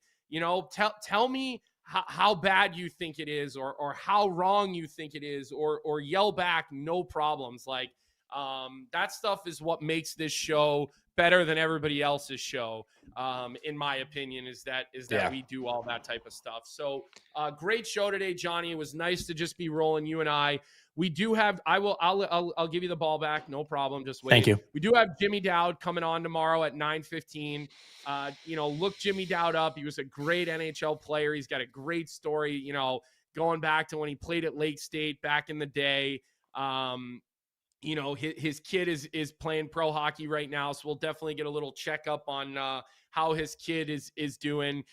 B: tell me how bad you think it is or how wrong you think it is or yell back. No problems. Like, that stuff is what makes this show better than everybody else's show, in my opinion, is that we do all that type of stuff. So great show today, Johnny. It was nice to just be rolling you and I. We do have, I'll give you the ball back. No problem. Just wait.
A: Thank you.
B: We do have Jimmy Dowd coming on tomorrow at 9:15. Look Jimmy Dowd up. He was a great NHL player. He's got a great story, going back to when he played at Lake State back in the day. His kid is playing pro hockey right now. So we'll definitely get a little checkup on how his kid is doing.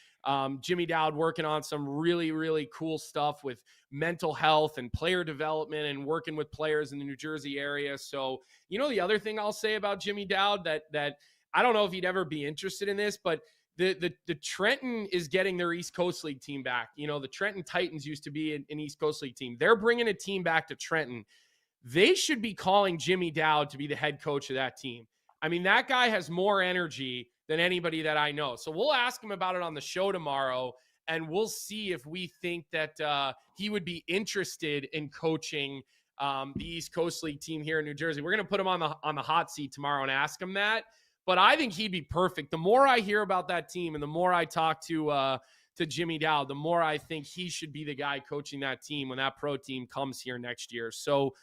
B: Jimmy Dowd working on some really, really cool stuff with mental health and player development and working with players in the New Jersey area. So, the other thing I'll say about Jimmy Dowd that I don't know if he'd ever be interested in this, but the Trenton is getting their East Coast League team back. The Trenton Titans used to be an East Coast League team. They're bringing a team back to Trenton. They should be calling Jimmy Dowd to be the head coach of that team. I mean, that guy has more energy than anybody that I know. So we'll ask him about it on the show tomorrow, and we'll see if we think that he would be interested in coaching the East Coast League team here in New Jersey. We're going to put him on the hot seat tomorrow and ask him that. But I think he'd be perfect. The more I hear about that team and the more I talk to Jimmy Dowd, the more I think he should be the guy coaching that team when that pro team comes here next year. So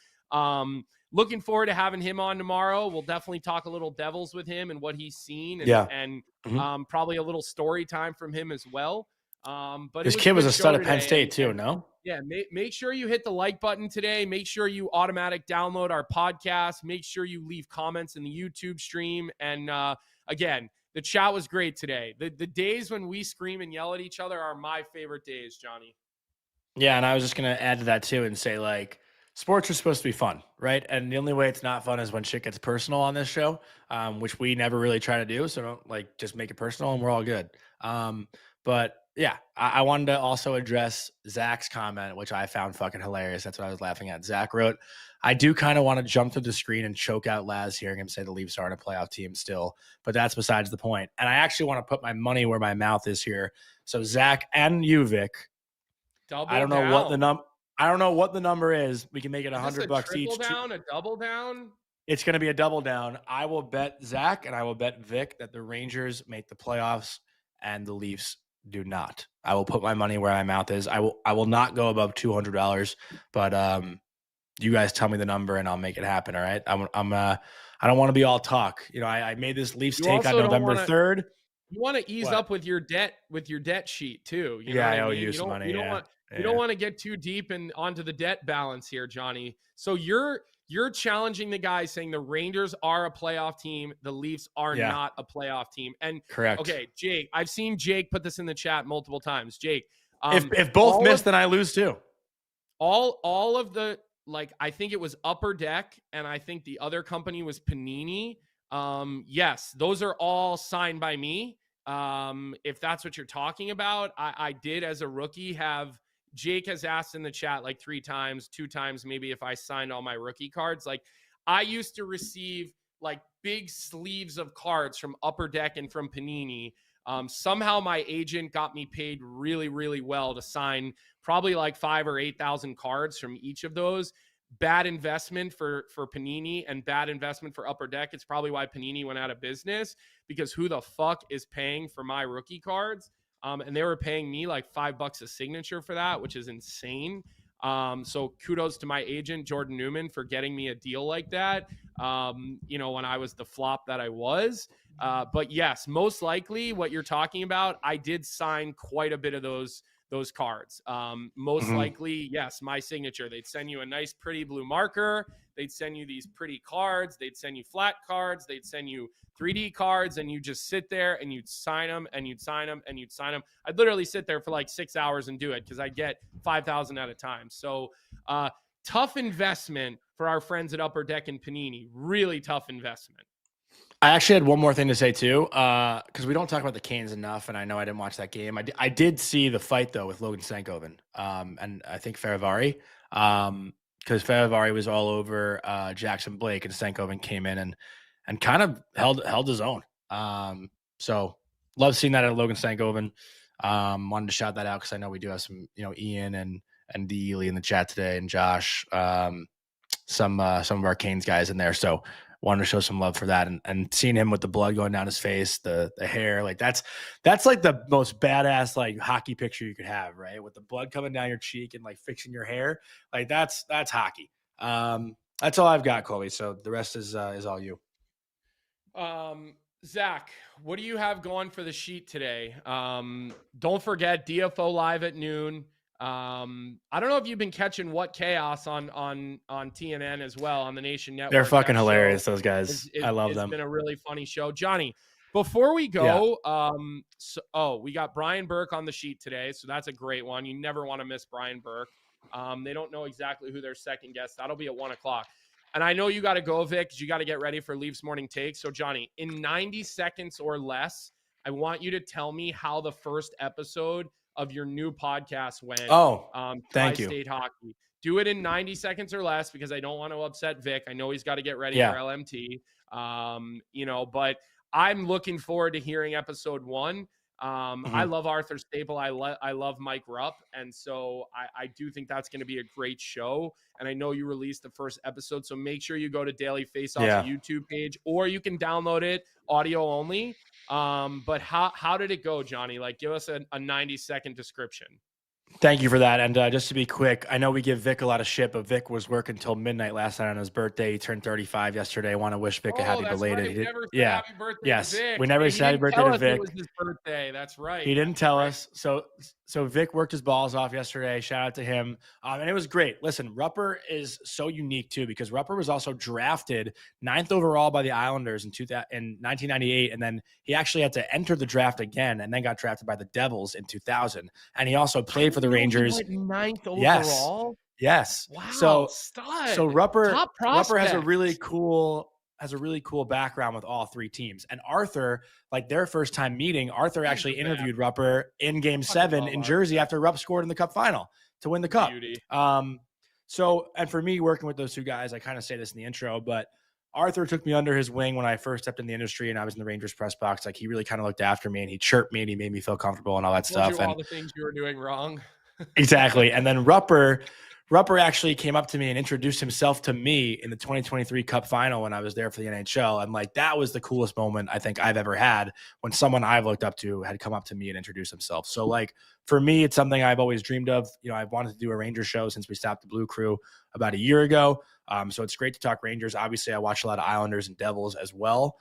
B: looking forward to having him on tomorrow. We'll definitely talk a little Devils with him and what he's seen and probably a little story time from him as well. But
A: his kid was a stud at Penn State too, no?
B: Yeah. Make sure you hit the like button today. Make sure you automatic download our podcast. Make sure you leave comments in the YouTube stream. And again, the chat was great today. The days when we scream and yell at each other are my favorite days, Johnny.
A: Yeah. And I was just going to add to that too and say, like, sports are supposed to be fun, right? And the only way it's not fun is when shit gets personal on this show, which we never really try to do. So don't just make it personal and we're all good. But yeah, I wanted to also address Zach's comment, which I found fucking hilarious. That's what I was laughing at. Zach wrote, I do kind of want to jump to the screen and choke out Laz hearing him say the Leafs aren't a playoff team still, but that's besides the point. And I actually want to put my money where my mouth is here. So Zach and you, Vic, I don't know what the number is. We can make it $100 each.
B: A double down?
A: It's going to be a double down. I will bet Zach and I will bet Vic that the Rangers make the playoffs and the Leafs do not. I will put my money where my mouth is. I will not go above $200, but you guys tell me the number and I'll make it happen. All right. I don't want to be all talk. I made this Leafs take on November 3rd.
B: You want to ease up with your debt sheet too. You know
A: I
B: what
A: owe
B: I mean?
A: you some money.
B: You don't want to get too deep and onto the debt balance here, Johnny. So you're challenging the guy saying the Rangers are a playoff team, the Leafs are not a playoff team. And
A: correct.
B: Okay, Jake, I've seen Jake put this in the chat multiple times. Jake,
A: if both miss, then I lose too.
B: All of the, like, I think it was Upper Deck and I think the other company was Panini. Yes, those are all signed by me. If that's what you're talking about, I did as a rookie have, Jake has asked in the chat like 3 times, 2 times, maybe if I signed all my rookie cards. Like, I used to receive like big sleeves of cards from Upper Deck and from Panini. Somehow my agent got me paid really, really well to sign probably like 5,000 or 8,000 cards from each of those. Bad investment for Panini and bad investment for Upper Deck. It's probably why Panini went out of business, because who the fuck is paying for my rookie cards? And they were paying me like $5 a signature for that, which is insane. So kudos to my agent, Jordan Newman, for getting me a deal like that. When I was the flop that I was. But yes, most likely what you're talking about, I did sign quite a bit of those cards. Most likely, yes, my signature. They'd send you a nice, pretty blue marker. They'd send you these pretty cards. They'd send you flat cards. They'd send you 3D cards, and you just sit there and you'd sign them and you'd sign them and you'd sign them. I'd literally sit there for like 6 hours and do it because I get 5,000 at a time. So tough investment for our friends at Upper Deck and Panini. Really tough investment.
A: I actually had one more thing to say too, because we don't talk about the Canes enough, and I know I didn't watch that game. I did see the fight though with Logan Stankoven, and I think Fehérváry, because Fehérváry was all over Jackson Blake, and Stankoven came in and kind of held his own. So love seeing that at Logan Stankoven. Wanted to shout that out because I know we do have some, Ian and D Ely in the chat today, and Josh, some of our Canes guys in there. So wanted to show some love for that, and seeing him with the blood going down his face, the hair, like that's like the most badass like hockey picture you could have, right? With the blood coming down your cheek and like fixing your hair, like that's hockey. That's all I've got, Colby. So the rest is all you.
B: Zach, what do you have going for the sheet today? Don't forget DFO live at noon. I don't know if you've been catching What Chaos on TNN as well, on the Nation Network.
A: They're fucking hilarious, those guys. I love them.
B: It's been a really funny show. Johnny, before we go, we got Brian Burke on the sheet today, so that's a great one. You never want to miss Brian Burke. They don't know exactly who their second guest. That'll be at 1:00. And I know you got to go, Vic, because you got to get ready for Leafs Morning Take. So, Johnny, in 90 seconds or less, I want you to tell me how the first episode of your new podcast went.
A: Thank you.
B: State Hockey. Do it in 90 seconds or less, because I don't want to upset Vic. I know he's got to get ready for LMT. But I'm looking forward to hearing episode 1. I love Arthur Staple. I love Mike Rupp. And so I do think that's going to be a great show. And I know you released the first episode, so make sure you go to Daily Faceoff's YouTube page, or you can download it audio only. But how did it go, Johnny? Like, give us a 90-second description.
A: Thank you for that. And just to be quick, I know we give Vic a lot of shit, but Vic was working until midnight last night on his birthday. He turned 35 yesterday. I want to wish Vic a happy belated.
B: Right. We never said happy birthday to Vic.
A: We never said happy birthday to Vic.
B: It was his birthday. That's right.
A: He didn't tell us. So Vic worked his balls off yesterday. Shout out to him. And it was great. Listen, Rupper is so unique too, because Rupper was also drafted 9th overall by the Islanders in 1998. And then he actually had to enter the draft again, and then got drafted by the Devils in 2000. And he also played for the Rangers.
B: He went 9th overall.
A: Yes.
B: Wow.
A: So Rupper has a really cool background with all 3 teams. And Arthur, like their first time meeting, Arthur actually interviewed Rupper in Game 7 in Jersey after Rupp scored in the Cup final to win the Cup.
B: Beauty.
A: And for me, working with those 2 guys, I kind of say this in the intro, but Arthur took me under his wing when I first stepped in the industry and I was in the Rangers press box. Like, he really kind of looked after me, and he chirped me and he made me feel comfortable and all that stuff.
B: And all the things you were doing wrong.
A: Exactly. And then Rupper Rupper actually came up to me and introduced himself to me in the 2023 Cup final when I was there for the NHL. And like, that was the coolest moment I think I've ever had when someone I've looked up to had come up to me and introduced himself. So like, for me, it's something I've always dreamed of. You know, I've wanted to do a Ranger show since we stopped the Blue Crew about a year ago. So it's great to talk Rangers. Obviously, I watch a lot of Islanders and Devils as well.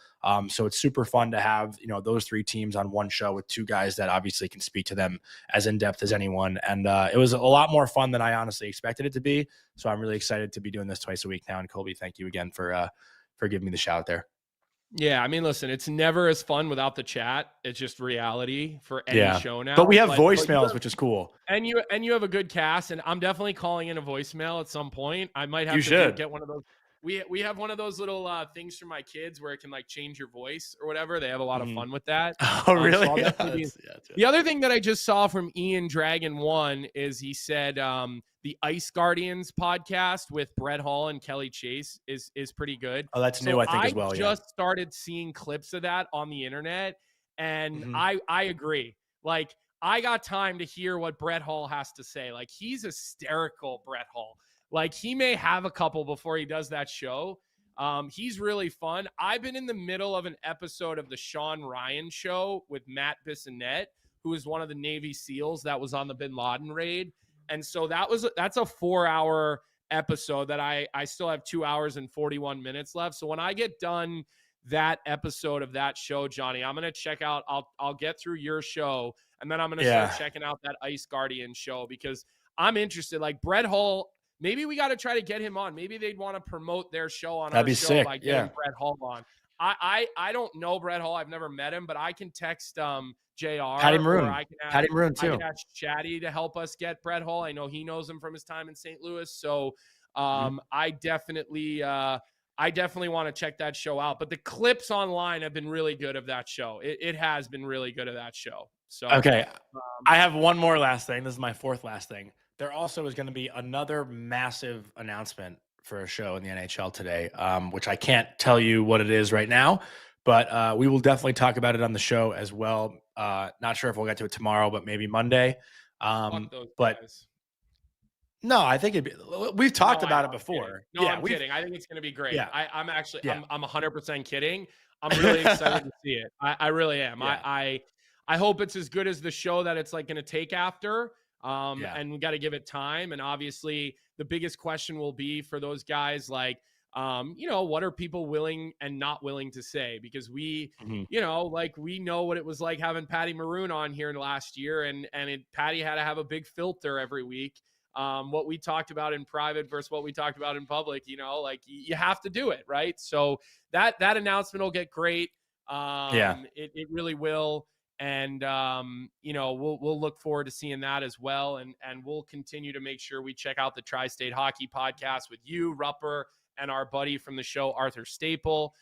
A: So it's super fun to have, you know, those three teams on one show with two guys that obviously can speak to them as in depth as anyone. And it was a lot more fun than I honestly expected it to be. So I'm really excited to be doing this twice a week now. And Colby, thank you again for giving me the shout there.
B: Yeah, I mean, listen, it's never as fun without the chat. It's just reality for any show now.
A: But we have voicemails, which is cool.
B: And you have a good cast, and I'm definitely calling in a voicemail at some point. I might have to get one of those. We have one of those little things for my kids where it can like change your voice or whatever. They have a lot of fun with that.
A: Oh, really?
B: The other thing that I just saw from Ian Dragon 1 is he said the Ice Guardians podcast with Brett Hall and Kelly Chase is pretty good.
A: Oh, that's new, I think, as well.
B: I just started seeing clips of that on the internet, and I agree. Like, I got time to hear what Brett Hall has to say. Like, he's hysterical, Brett Hall. Like, he may have a couple before he does that show. He's really fun. I've been in the middle of an episode of the Sean Ryan show with Matt Bissonnette, who is one of the Navy SEALs that was on the Bin Laden raid. And so that's a 4-hour episode that I still have 2 hours and 41 minutes left. So when I get done that episode of that show, Johnny, I'm going to check out, I'll get through your show, and then I'm going to start checking out that Ice Guardian show because I'm interested. Like, Brett Hall, maybe we got to try to get him on. Maybe they'd want to promote their show on our show
A: sick.
B: by getting Brett Hall on. I don't know Brett Hall. I've never met him, but I can text JR.
A: Patty Maroon. Patty Maroon too.
B: I can ask Chatty to help us get Brett Hall. I know he knows him from his time in St. Louis. So I definitely want to check that show out. But the clips online have been really good of that show. It has been really good of that show. So
A: okay. I have one more last thing. This is my fourth last thing. There also is going to be another massive announcement for a show in the NHL today, which I can't tell you what it is right now, but we will definitely talk about it on the show as well. Not sure if we'll get to it tomorrow, but maybe Monday. But no, I think we've talked about it before.
B: No, I'm kidding. I think it's going to be great. Yeah. I'm 100% kidding. I'm really excited to see it. I really am. Yeah. I hope it's as good as the show that it's like going to take after. And we got to give it time. And obviously the biggest question will be for those guys, like, what are people willing and not willing to say? Because we, we know what it was like having Patty Maroon on here last year, and Patty had to have a big filter every week. What we talked about in private versus what we talked about in public, you have to do it, right? So that announcement will get great. It really will. And, we'll look forward to seeing that as well. And we'll continue to make sure we check out the Tri-State Hockey Podcast with you, Rupper, and our buddy from the show, Arthur Staple.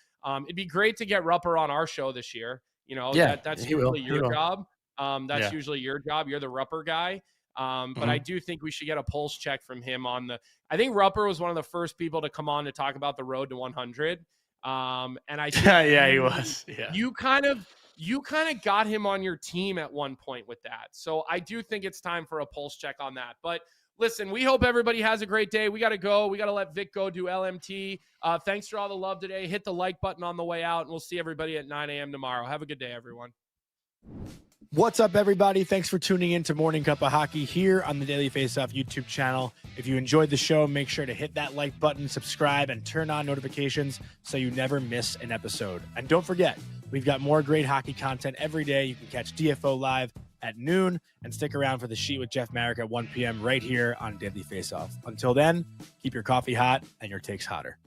B: It'd be great to get Rupper on our show this year. That's usually your job. That's usually your job. You're the Rupper guy. But I do think we should get a pulse check from him I think Rupper was one of the first people to come on to talk about the road to 100. And I think
A: he was. Yeah.
B: You kind of got him on your team at one point with that. So I do think it's time for a pulse check on that. But listen, we hope everybody has a great day. We got to go. We got to let Vic go do LMT. Thanks for all the love today. Hit the like button on the way out, and we'll see everybody at 9 a.m. tomorrow. Have a good day, everyone.
A: What's up, everybody? Thanks for tuning in to Morning Cup of Hockey here on the Daily Faceoff YouTube channel. If you enjoyed the show, make sure to hit that like button, subscribe, and turn on notifications so you never miss an episode. And don't forget, we've got more great hockey content every day. You can catch DFO live at noon and stick around for the Sheet with Jeff Marek at 1 p.m. right here on Daily Faceoff. Until then, keep your coffee hot and your takes hotter.